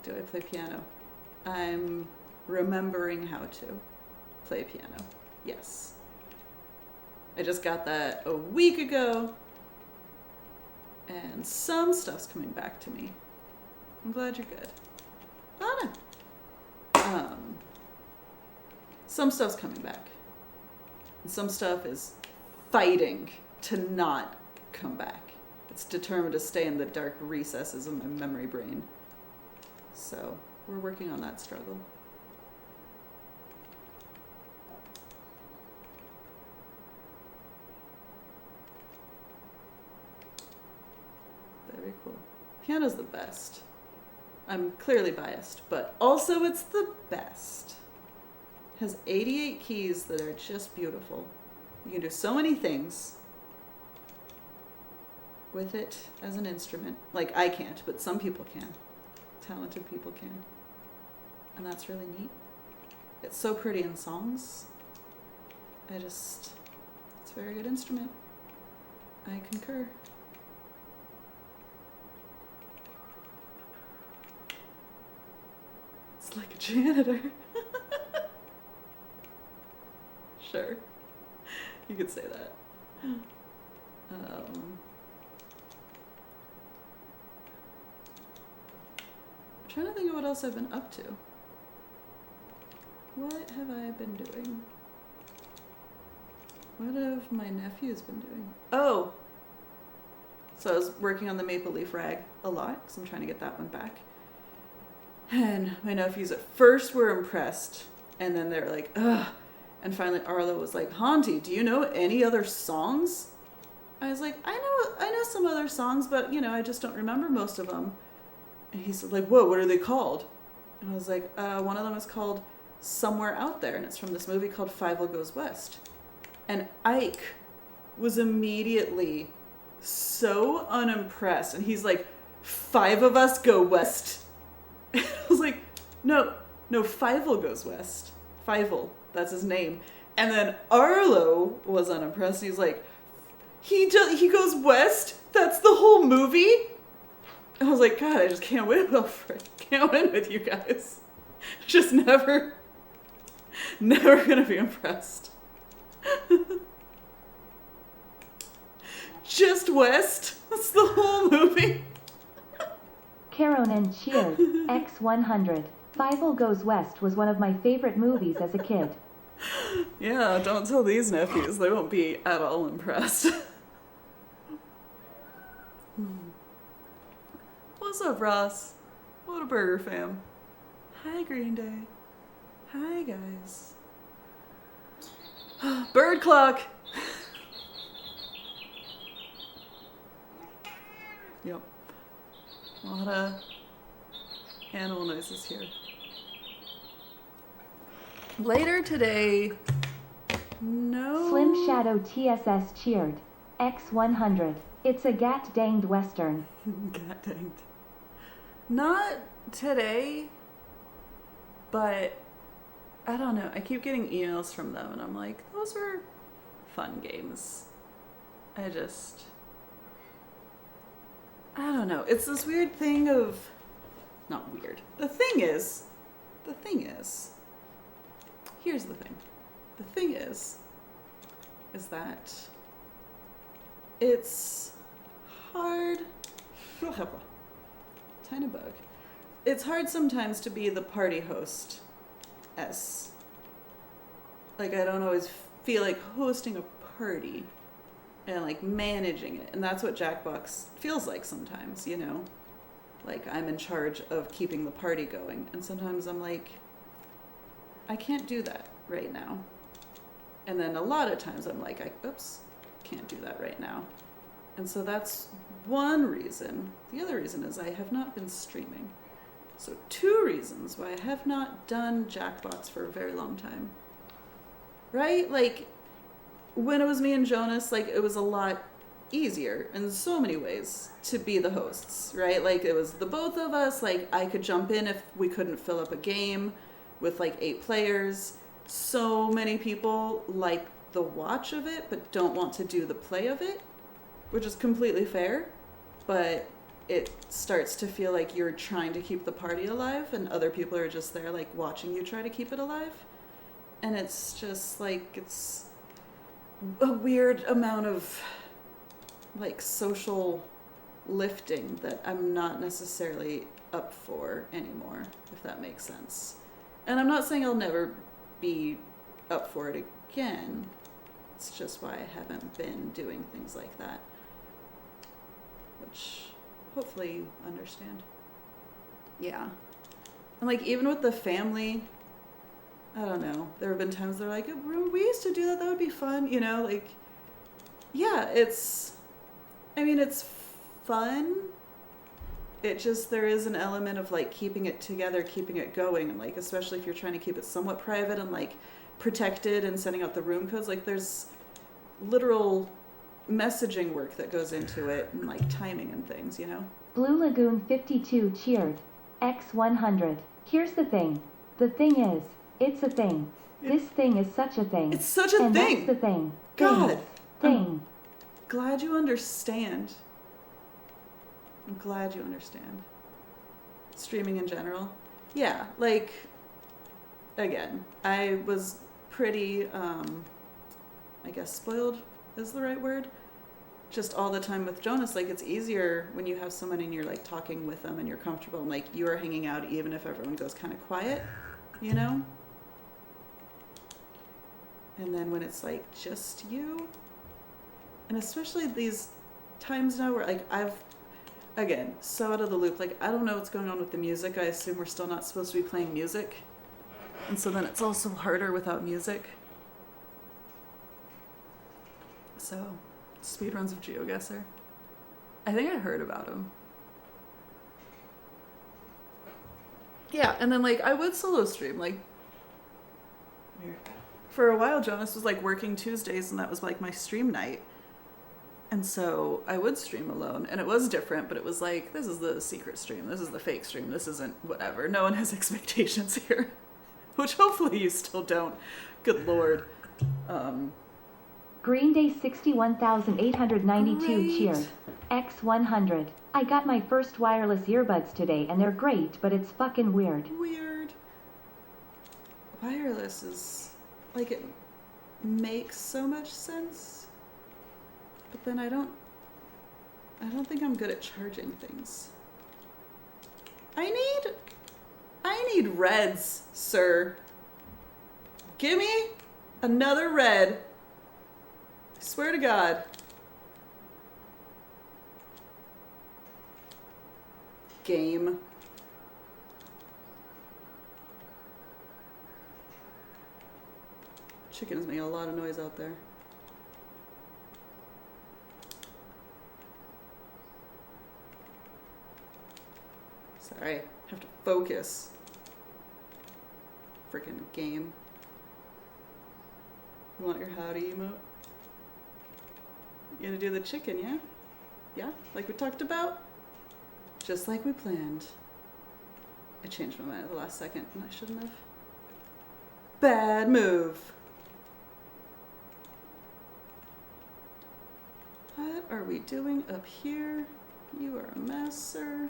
Do I play piano? I'm remembering how to play piano. Yes. I just got that a week ago, and some stuff's coming back to me. I'm glad you're good. Oh, no. Some stuff's coming back. And some stuff is fighting to not come back. It's determined to stay in the dark recesses of my memory brain. So, we're working on that struggle. Very cool. Piano's the best. I'm clearly biased, but also it's the best. It has 88 keys that are just beautiful. You can do so many things with it as an instrument. Like, I can't, but some people can. Talented people can. And that's really neat. It's so pretty in songs. It's a very good instrument. I concur. It's like a janitor. Sure. You could say that. I'm trying to think of what else I've been up to. What have I been doing? What have my nephews been doing? Oh! So I was working on the Maple Leaf rag a lot, because I'm trying to get that one back. And my nephews at first were impressed, and then they were like, ugh. And finally Arlo was like, Haunty, do you know any other songs? I was like, I know some other songs, but, you know, I just don't remember most of them. And he's like, whoa, what are they called? And I was like, one of them is called Somewhere Out There, and it's from this movie called Five Goes West. And Ike was immediately so unimpressed, and he's like, 5 of us go west. I was like, no, Fievel goes west. Fievel, that's his name. And then Arlo was unimpressed. He's like, he goes west? That's the whole movie? I was like, God, I just can't win, Wilfred. Can't win with you guys. Just never gonna be impressed. Just west? That's the whole movie? Caronan cheered. X100. Fievel Goes West was one of my favorite movies as a kid. Yeah, don't tell these nephews. They won't be at all impressed. What's up, Ross? What a burger fam. Hi, Green Day. Hi, guys. Bird clock! Yep. A lot of animal noises here. Later today, no... Slim Shadow TSS cheered. X100. It's a gat-danged western. Gat-danged. Not today, but I don't know. I keep getting emails from them, and I'm like, those were fun games. I don't know. It's this weird thing of, not weird. The thing is, here's the thing. The thing is that it's hard. Tiny bug. It's hard sometimes to be the party host. Like, I don't always feel like hosting a party and like managing it. And that's what Jackbox feels like sometimes, you know? Like, I'm in charge of keeping the party going. And sometimes I'm like, I can't do that right now. And then a lot of times I'm like, oops, can't do that right now. And so that's one reason. The other reason is I have not been streaming. So 2 reasons why I have not done Jackbox for a very long time. Right? Like, when it was me and Jonas, like, it was a lot easier in so many ways to be the hosts, right? Like, it was the both of us. Like, I could jump in if we couldn't fill up a game with like 8 players. So many people like the watch of it, but don't want to do the play of it, which is completely fair. But it starts to feel like you're trying to keep the party alive and other people are just there like watching you try to keep it alive. And it's just like, it's a weird amount of like social lifting that I'm not necessarily up for anymore, if that makes sense. And I'm not saying I'll never be up for it again. It's just why I haven't been doing things like that, which hopefully you understand. Yeah. And like, even with the family, I don't know, there have been times they're like, we used to do that, that would be fun, you know, like, yeah, it's fun. It just, there is an element of like keeping it together, keeping it going, and like, especially if you're trying to keep it somewhat private and like protected and sending out the room codes, like there's literal messaging work that goes into it and like timing and things, you know? Blue Lagoon 52 cheered. X100. Here's the thing. The thing is, it's a thing. This thing is such a thing. It's such a and thing. That's the thing. God. Thing. Glad you understand. I'm glad you understand. Streaming in general. Yeah, like, again, I was pretty, I guess spoiled is the right word. Just all the time with Jonas, like, it's easier when you have someone and you're like talking with them and you're comfortable and like you are hanging out even if everyone goes kind of quiet, you know? And then when it's like just you, and especially these times now where like again, so out of the loop, like I don't know what's going on with the music. I assume we're still not supposed to be playing music. And so then it's also harder without music. So, speedruns of GeoGuessr. I think I heard about them. Yeah, and then like I would solo stream, like for a while Jonas was like working Tuesdays and that was like my stream night. And so I would stream alone and it was different, but it was like, this is the secret stream, this is the fake stream, this isn't whatever. No one has expectations here, which hopefully you still don't. Good Lord. Green Day 61,892 cheered. X100. I got my first wireless earbuds today and they're great, but it's fucking weird. Weird. Wireless is, like, it makes so much sense, but then I don't think I'm good at charging things. I need reds, sir. Give me another red. I swear to God. Game. Chicken's making a lot of noise out there. Sorry, have to focus. Freaking game. You want your howdy emote? You gonna do the chicken, yeah? Yeah? Like we talked about? Just like we planned. I changed my mind at the last second and I shouldn't have. Bad move. What are we doing up here? You are a mess, sir.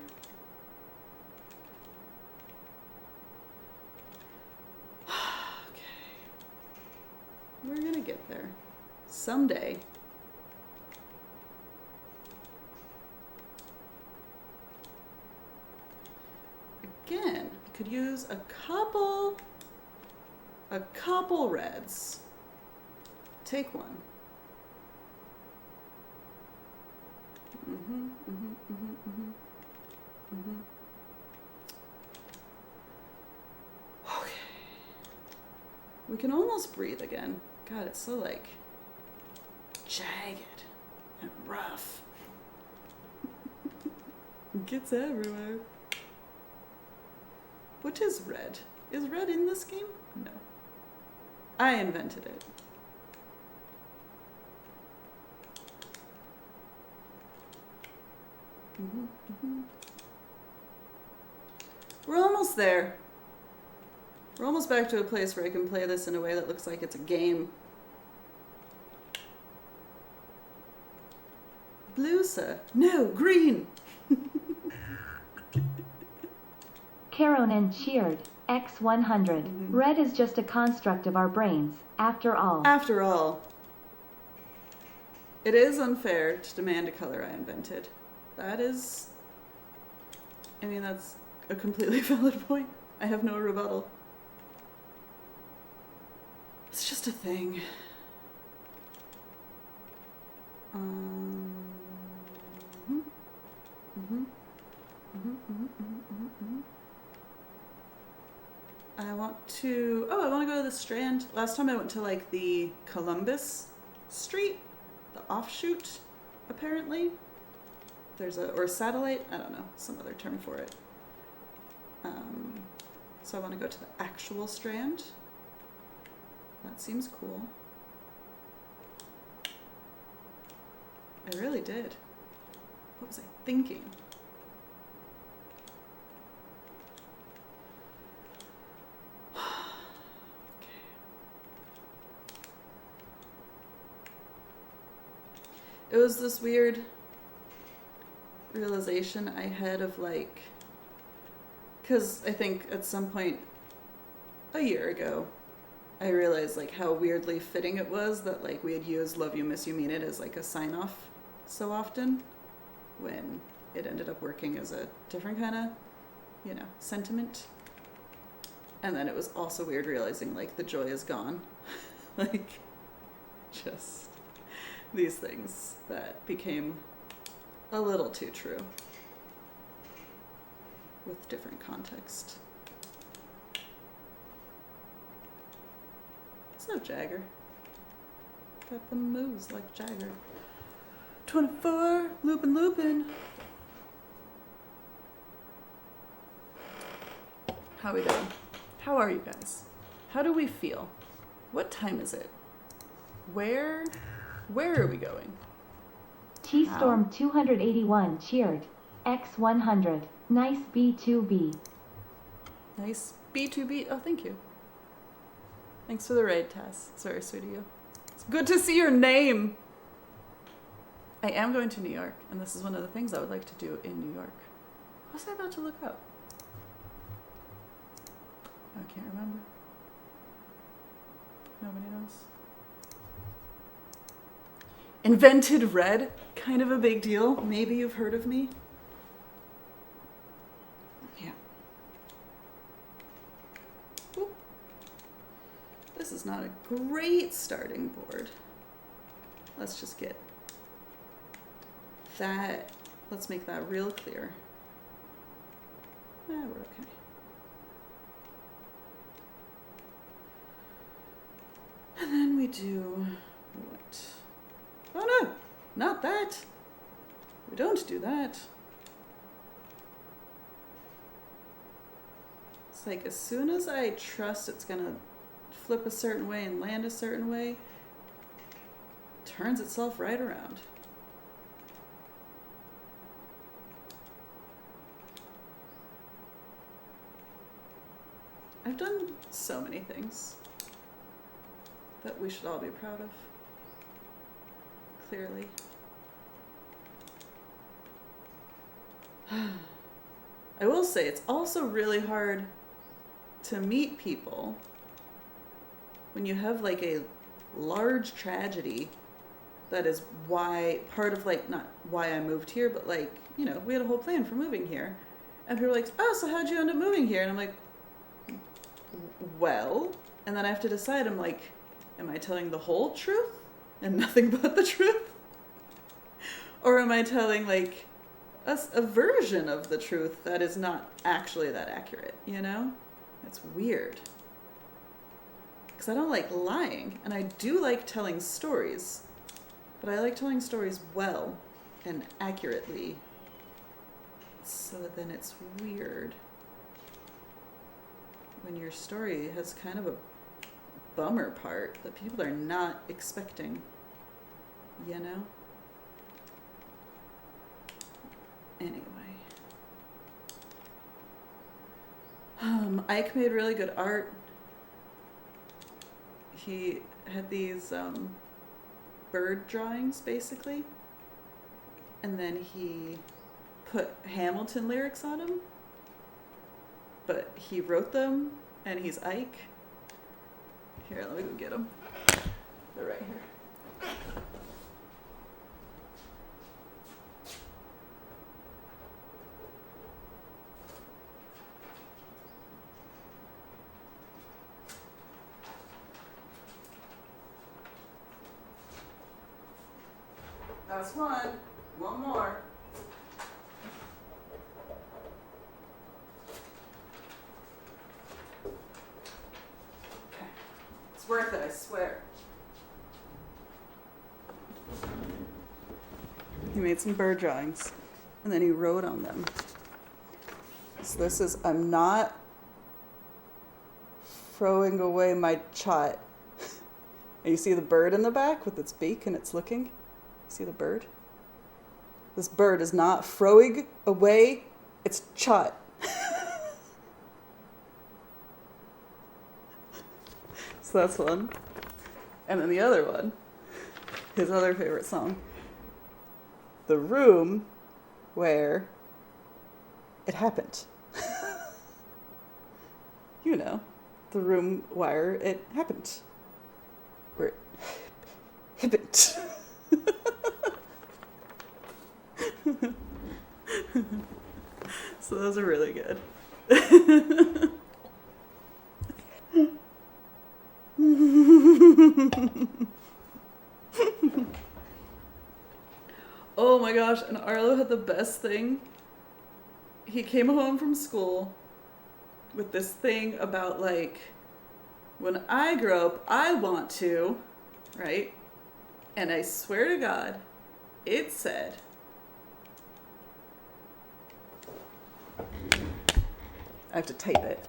Okay. We're gonna get there. Someday. Again, I could use a couple reds. Take one. Okay. We can almost breathe again. God, it's so like jagged and rough. It gets everywhere. What is red? Is red in this game? No. I invented it. We're almost there. We're almost back to a place where I can play this in a way that looks like it's a game. Blue, sir. No, green. Caronin cheered. X100. Red is just a construct of our brains, after all. After all. It is unfair to demand a color I invented. That is... I mean, that's a completely valid point. I have no rebuttal. It's just a thing. I want to... Oh, I want to go to the Strand. Last time I went to, like, the Columbus Street. The offshoot, apparently. There's a... Or a satellite. I don't know. Some other term for it. So I want to go to the actual Strand. That seems cool. I really did. What was I thinking? It was this weird realization I had of like, because I think at some point a year ago, I realized like how weirdly fitting it was that like we had used "Love You, Miss You, Mean It" as like a sign off so often, when it ended up working as a different kind of, you know, sentiment. And then it was also weird realizing like the joy is gone, like just these things that became a little too true with different context. What's up, Jagger? Got the moves like Jagger. 24, loopin'. How are we doing? How are you guys? How do we feel? What time is it? Where are we going? T-Storm 281 cheered. X100. Nice B2B. Nice B2B. Oh, thank you. Thanks for the raid, Tess. It's very sweet of you. It's good to see your name. I am going to New York, and this is one of the things I would like to do in New York. What was I about to look up? I can't remember. Nobody knows. Invented red? Kind of a big deal. Maybe you've heard of me. Yeah. Oop. This is not a great starting board. Let's just get that. Let's make that real clear. We're okay. And then we do what? Oh no, not that. We don't do that. It's like as soon as I trust it's gonna flip a certain way and land a certain way, it turns itself right around. I've done so many things that we should all be proud of. Clearly. I will say it's also really hard to meet people when you have like a large tragedy that is why part of like not why I moved here, but like, you know, we had a whole plan for moving here. And people are like, oh, so how'd you end up moving here? And I'm like, well, and then I have to decide, I'm like, am I telling the whole truth and nothing but the truth? Or am I telling like a version of the truth that is not actually that accurate, you know? It's weird. Because I don't like lying, and I do like telling stories, but I like telling stories well and accurately. So then it's weird when your story has kind of a bummer part that people are not expecting, you know? Anyway. Ike made really good art. He had these bird drawings, basically. And then he put Hamilton lyrics on them. But he wrote them, and he's Ike. Here, let me go get them. They're right here. That's one. One more. Okay. It's worth it, I swear. He made some bird drawings, and then he wrote on them. So this is, I'm not throwing away my chot. And you see the bird in the back with its beak and it's looking? See the bird? This bird is not throwing away its chot. So that's one. And then the other one, his other favorite song, The Room Where It Happened. You know, the room where it happened. Where it happened. So those are really good. Oh my gosh, and Arlo had the best thing. He came home from school with this thing about like, when I grow up, I want to, right? And I swear to God, it said, I have to type it.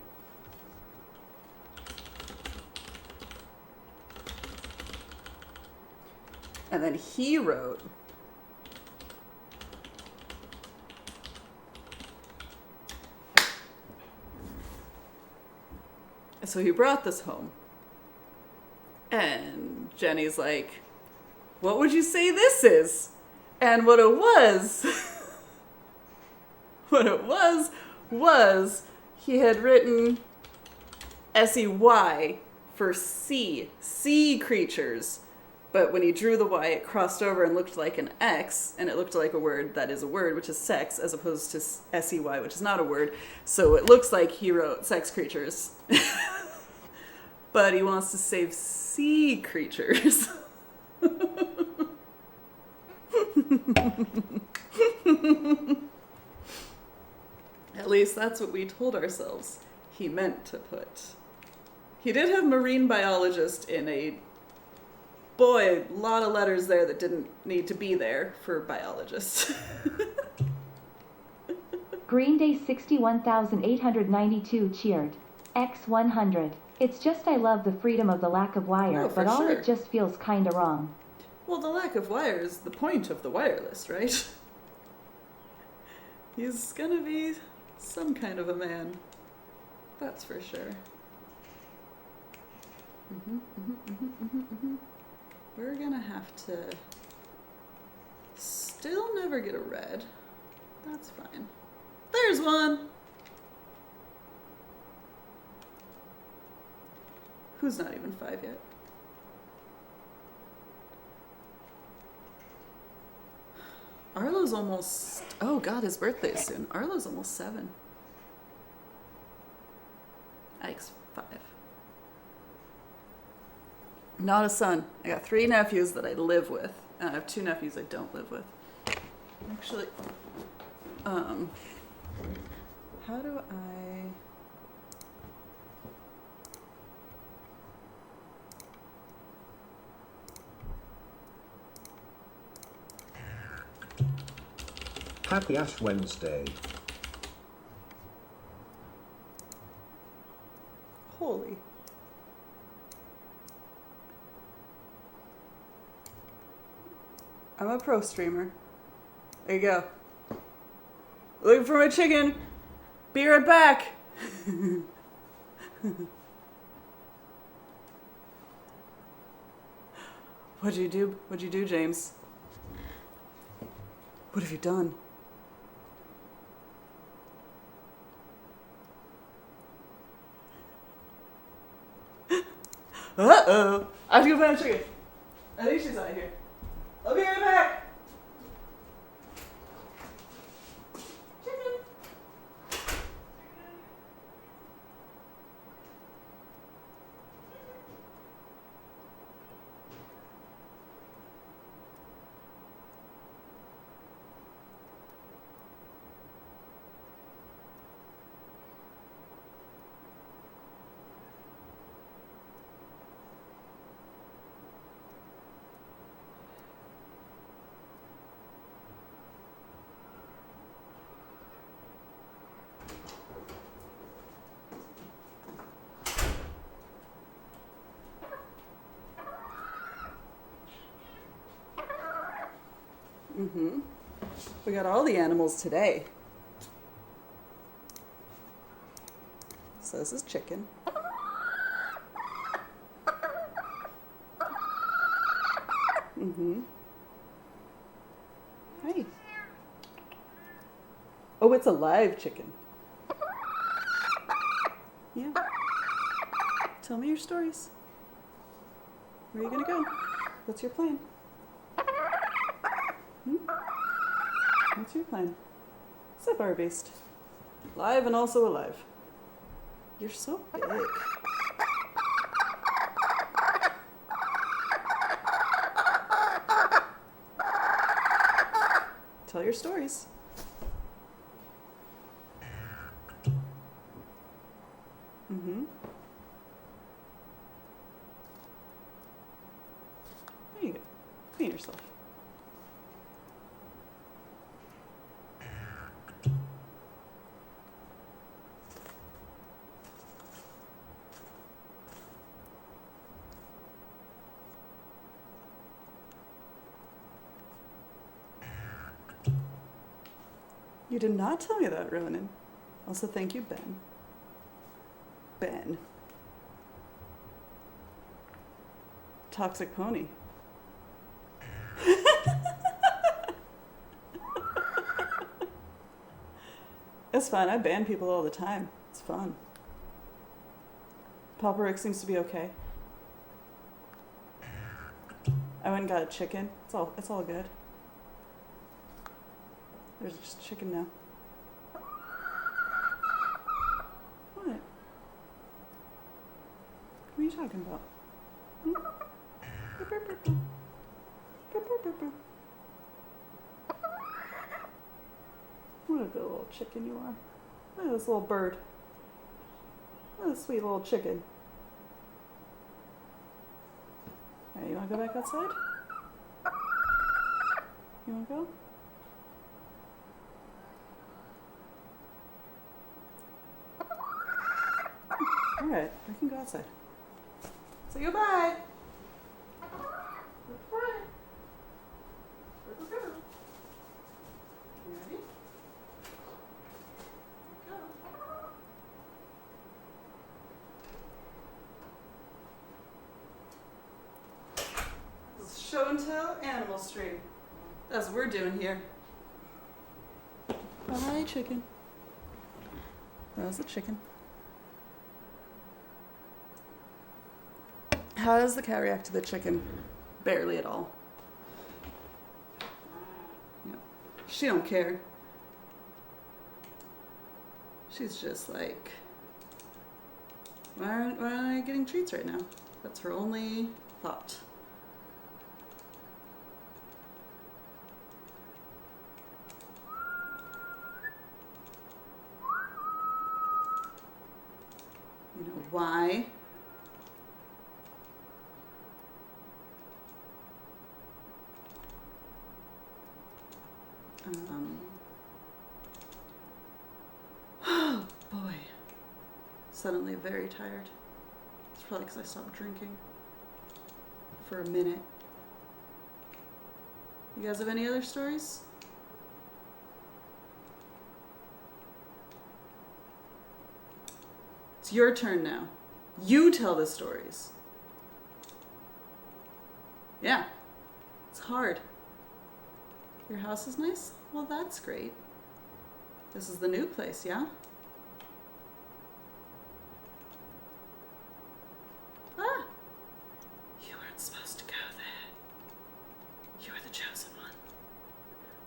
And then he wrote, so he brought this home. And Jenny's like, what would you say this is? And what it was, he had written SEY for sea creatures. But when he drew the Y, it crossed over and looked like an X, and it looked like a word that is a word, which is sex, as opposed to SEY, which is not a word. So it looks like he wrote sex creatures. But he wants to save sea creatures. At least that's what we told ourselves he meant to put. He did have marine biologist in a, boy, a lot of letters there that didn't need to be there for biologists. Green Day 61,892 cheered. X100. It's just I love the freedom of the lack of wire, Oh, for but all sure. it just feels kinda wrong. Well, the lack of wire is the point of the wireless, right? He's gonna be some kind of a man. That's for sure. We're gonna have to still never get a red. That's fine. There's one! Who's not even 5 yet? Arlo's almost... Oh god, his birthday's soon. Arlo's almost 7. Ike's 5. Not a son. I got 3 nephews that I live with. And I have 2 nephews I don't live with. Actually, how do I... Happy Ash Wednesday. Holy. I'm a pro streamer. There you go. Looking for my chicken. Be right back. What'd you do? What'd you do, James? What have you done? Uh-oh. I have to go find a chicken. I think she's out here. I'll be right back. Chicken. We got all the animals today. So this is chicken. Hi. Oh, it's a live chicken. Yeah. Tell me your stories. Where are you gonna go? What's your plan? What's your plan? What's up, Beast? Live and also alive. You're so big. Tell your stories. There you go. Clean yourself. You did not tell me that, Ronan. Also, thank you, Ben. Ben. Toxic pony. It's fun. I ban people all the time. It's fun. Papa Rick seems to be okay. I went and got a chicken. It's all good. There's just chicken now. What? What are you talking about? What a good little chicken you are. Look at this little bird. What a sweet little chicken. Alright, you wanna go back outside? You wanna go? Alright, we can go outside. Say goodbye! Goodbye! You ready? Go. Show and tell animal stream. That's what we're doing here. Hi, chicken. That was the chicken. How does the cat react to the chicken? Barely at all. Yeah. She don't care. She's just like, why aren't I getting treats right now? That's her only thought. You know why? Oh boy. Suddenly very tired. It's probably because I stopped drinking for a minute. You guys have any other stories? It's your turn now. You tell the stories. Yeah. It's hard. Your house is nice? Well, that's great. This is the new place, yeah? Ah! You weren't supposed to go there. You were the chosen one.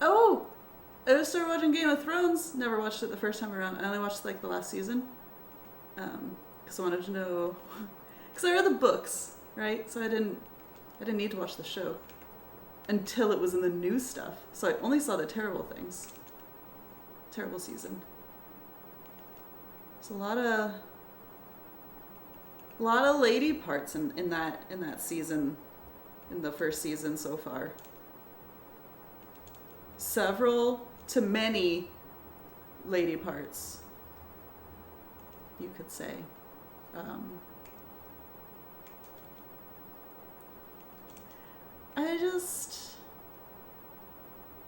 Oh! I just started watching Game of Thrones. Never watched it the first time around. I only watched like the last season. Because I wanted to know... Because I read the books, right? So I didn't need to watch the show until it was in the new stuff. So I only saw the terrible things. Terrible season. There's a lot of lady parts in that season, in the first season so far. Several to many lady parts, you could say.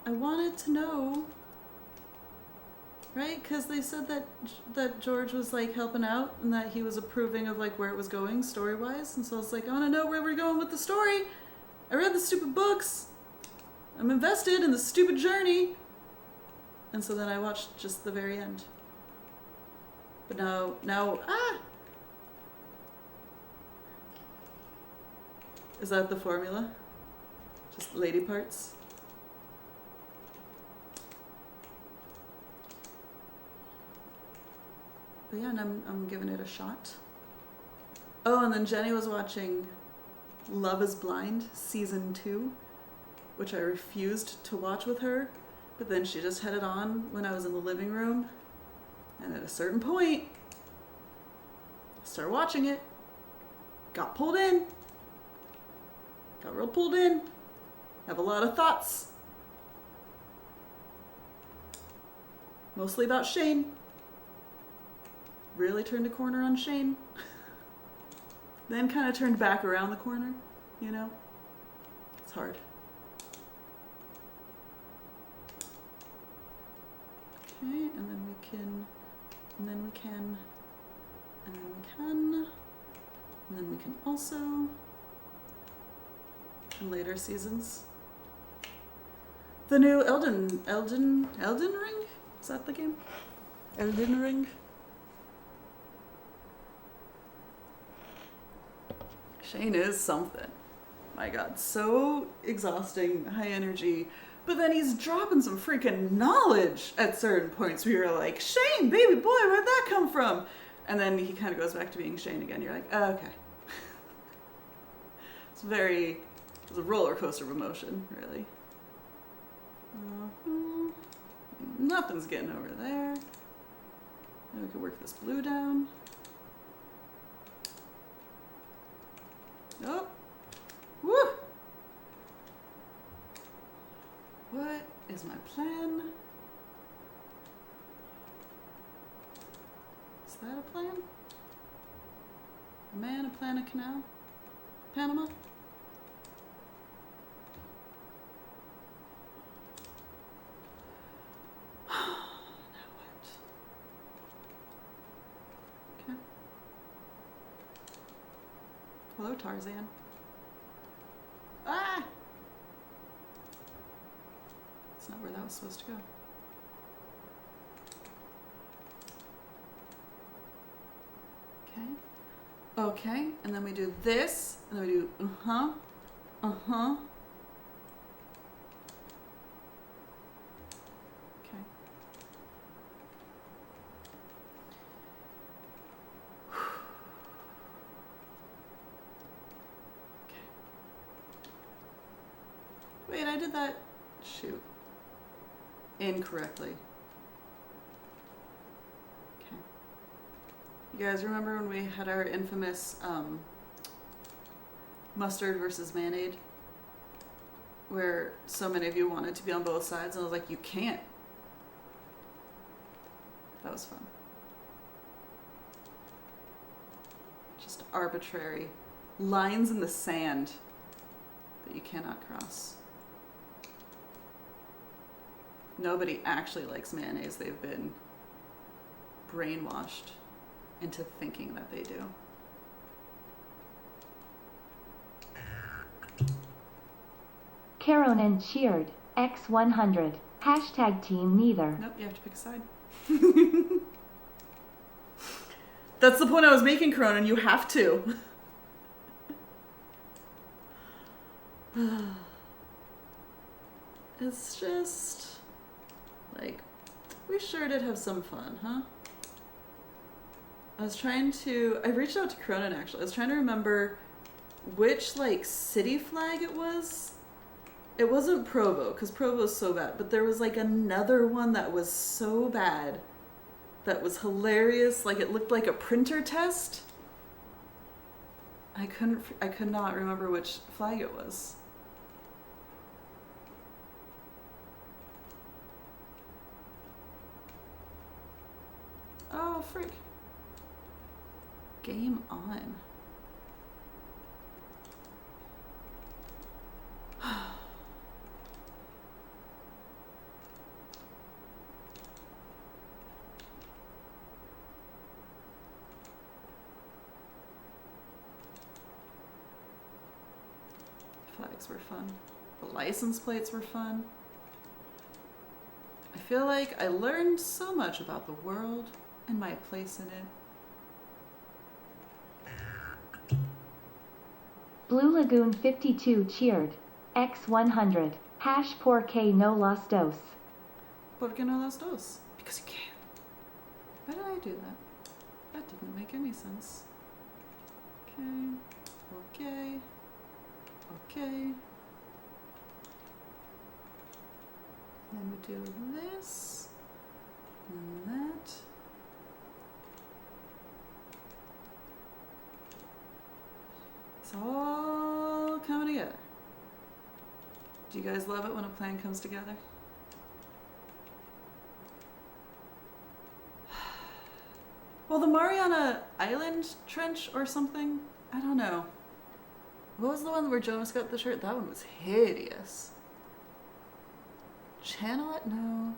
I wanted to know, right? Because they said that George was like helping out and that he was approving of like where it was going story-wise. And so I was like, I want to know where we're going with the story. I read the stupid books. I'm invested in the stupid journey. And so then I watched just the very end. But now, is that the formula? Just lady parts? But yeah, and I'm giving it a shot. Oh, and then Jenny was watching Love is Blind season 2, which I refused to watch with her, but then she just had it on when I was in the living room, and at a certain point, I started watching it, got pulled in, got real pulled in, have a lot of thoughts, mostly about Shane. Really turned a corner on Shane. Then kind of turned back around the corner, you know? It's hard. Okay, and then we can, and then we can, and then we can, and then we can also, in later seasons, the new Elden Ring? Is that the game? Elden Ring? Shane is something. My God, so exhausting, high energy. But then he's dropping some freaking knowledge at certain points where you're like, Shane, baby boy, where'd that come from? And then he kind of goes back to being Shane again. You're like, oh, okay. It's a roller coaster of emotion, really. Nothing's getting over there. Maybe we could work this blue down. Oh! Woo! What is my plan? Is that a plan? A man, a plan, a canal? Panama? Now what? Okay. Hello, Tarzan. Ah! That's not where that was supposed to go. Okay. Okay, and then we do this, and then we do uh-huh, uh-huh. Okay. Okay. Wait, I did that, shoot, incorrectly. Okay. You guys remember when we had our infamous mustard versus mayonnaise? Where so many of you wanted to be on both sides, and I was like, you can't. That was fun. Just arbitrary lines in the sand that you cannot cross. Nobody actually likes mayonnaise. They've been brainwashed into thinking that they do. Caronin cheered. X100. Hashtag team neither. Nope, you have to pick a side. That's the point I was making, Cronin. You have to. It's just like, we sure did have some fun, huh? I reached out to Cronin actually. I was trying to remember which like city flag it was. It wasn't Provo, because Provo's so bad, but there was like another one that was so bad that was hilarious. Like it looked like a printer test. I could not remember which flag it was. Oh, frick. Game on. Flags were fun. The license plates were fun. I feel like I learned so much about the world and my place in it. Blue Lagoon 52 cheered. X100. Hash porque no los dos. ¿Por qué no las dos? Because you can. Why did I do that? That didn't make any sense. Okay. Okay. Okay. Then we do this. And that. It's all coming together. Do you guys love it when a plan comes together? Well, the Mariana Island Trench or something? I don't know. What was the one where Jonas got the shirt? That one was hideous. Channel it? No.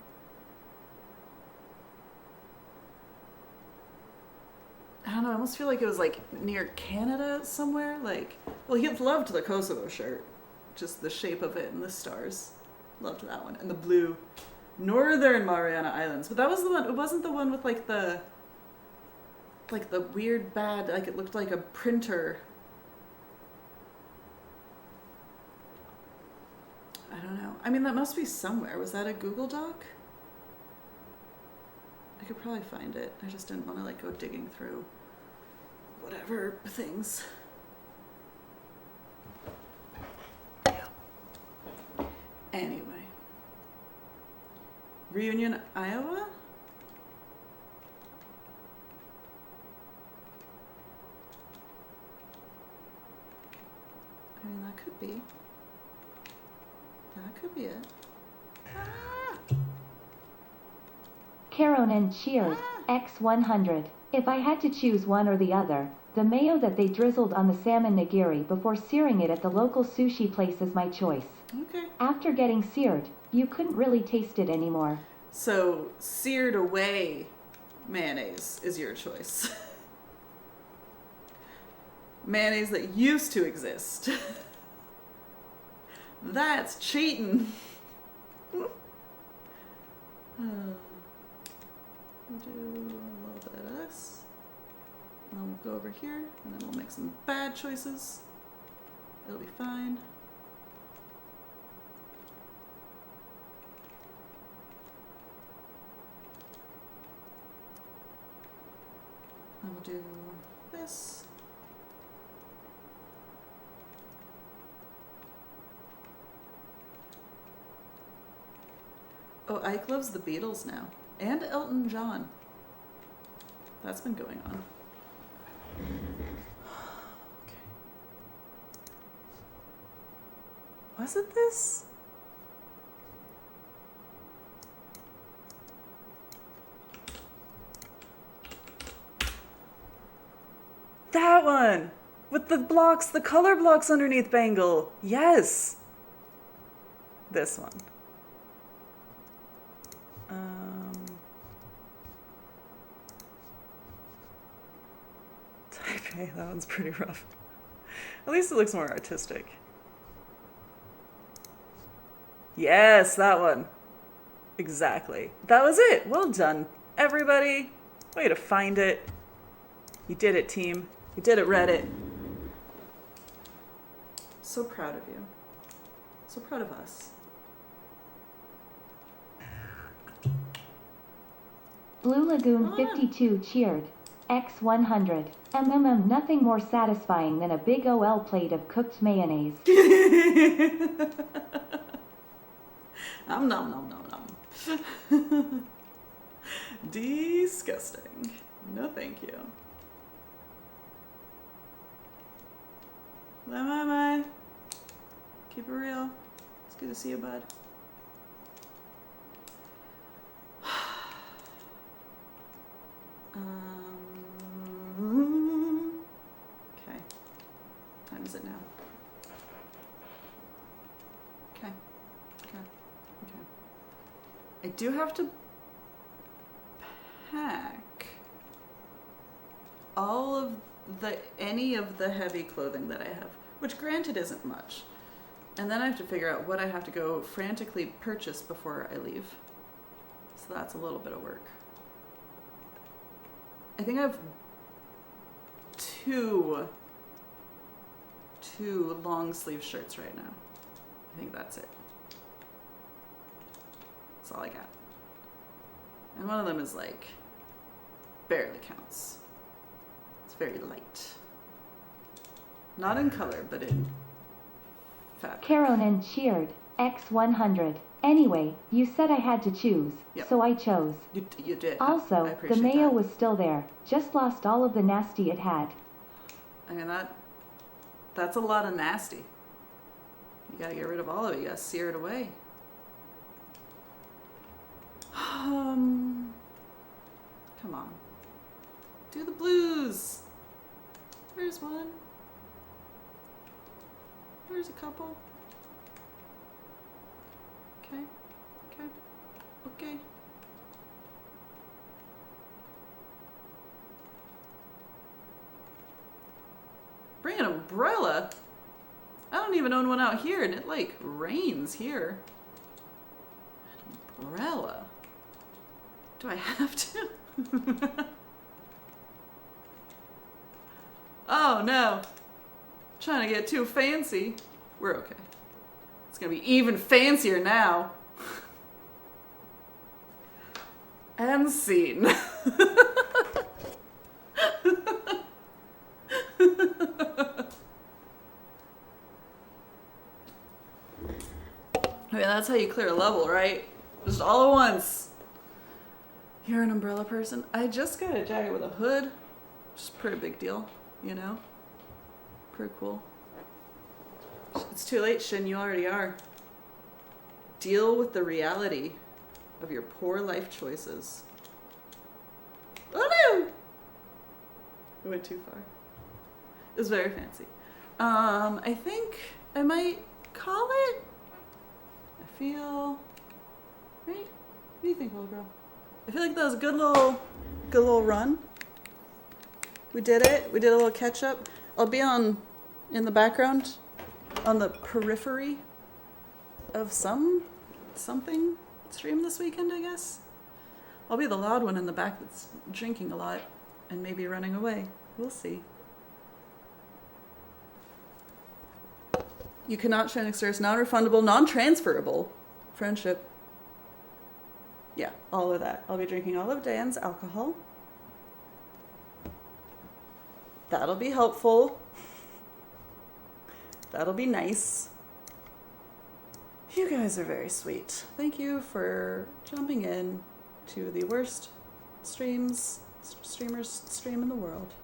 I don't know, I almost feel like it was like near Canada somewhere. Like, well, he loved the Kosovo shirt. Just the shape of it and the stars. Loved that one. And the blue Northern Mariana Islands. But that was the one, it wasn't the one with like the weird bad, like it looked like a printer. I don't know. I mean, that must be somewhere. Was that a Google Doc? I could probably find it. I just didn't want to like go digging through whatever things. Anyway. Reunion, Iowa? I mean, that could be. That could be it. Ah! Caronin cheered. X100. If I had to choose one or the other, the mayo that they drizzled on the salmon nigiri before searing it at the local sushi place is my choice. Okay. After getting seared, you couldn't really taste it anymore. So, seared away mayonnaise is your choice. Mayonnaise that used to exist. That's cheating. We'll do a little bit of this. And then we'll go over here, and then we'll make some bad choices. It'll be fine. And we'll do this. Oh, Ike loves the Beatles now. And Elton John. That's been going on. Okay. Was it this? That one! With the blocks, the color blocks underneath Bangle. Yes! This one. Type A, that one's pretty rough. At least it looks more artistic. Yes, that one. Exactly. That was it. Well done, everybody. Way to find it. You did it, team. You did it, Reddit. So proud of you. So proud of us. Blue Lagoon 52 cheered. X100. Nothing more satisfying than a big OL plate of cooked mayonnaise. Nom nom nom nom nom. Disgusting. No thank you. LYMYMI. Keep it real. It's good to see you, bud. Okay. Time is it now? Okay. Okay. Okay. I do have to pack any of the heavy clothing that I have, which granted isn't much. And then I have to figure out what I have to go frantically purchase before I leave. So that's a little bit of work. I think I have two long sleeve shirts right now. I think that's it. That's all I got. And one of them is like, barely counts. It's very light. Not in color, but in fabric. Caronin cheered. X100. Anyway, you said I had to choose, Yep. so I chose. You did. Also, I the appreciate mayo that. was still there, just lost all of the nasty it had. I mean, that's a lot of nasty. You gotta get rid of all of it. You gotta sear it away. Come on. Do the blues. Where's one? Where's a couple? Okay. Okay. Okay. Bring an umbrella? I don't even own one out here, and it like rains here. An umbrella? Do I have to? Oh no. Trying to get too fancy. We're okay. It's gonna be even fancier now. And scene. I mean, that's how you clear a level, right? Just all at once. You're an umbrella person? I just got a jacket with a hood. Which is a pretty big deal, you know? Pretty cool. It's too late, Shin. You already are. Deal with the reality of your poor life choices. Oh no! I went too far. It was very fancy. I think I might call it. I feel. Right? What do you think, little girl? I feel like that was a good little run. We did it. We did a little catch up. I'll be in the background, on the periphery of something stream this weekend, I guess. I'll be the loud one in the back that's drinking a lot and maybe running away. We'll see. You cannot share next year's non-refundable, non-transferable friendship. Yeah, all of that. I'll be drinking all of Dan's alcohol. That'll be helpful. That'll be nice. You guys are very sweet. Thank you for jumping in to the worst streamers stream in the world.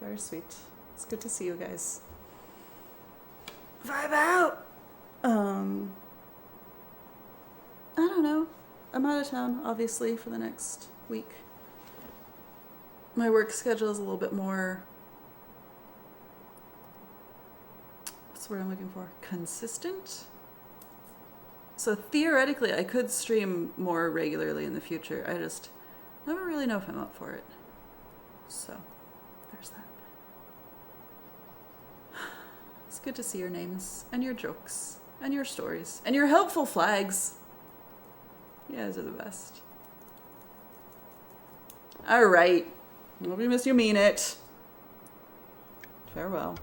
Very sweet. It's good to see you guys. Vibe out! I don't know. I'm out of town, obviously, for the next week. My work schedule is a little bit more... What's the word I'm looking for? Consistent? So theoretically, I could stream more regularly in the future. I just never really know if I'm up for it. So, there's that. It's good to see your names, and your jokes, and your stories, and your helpful flags. You guys are the best. Alright. Nobody miss you mean it. Farewell.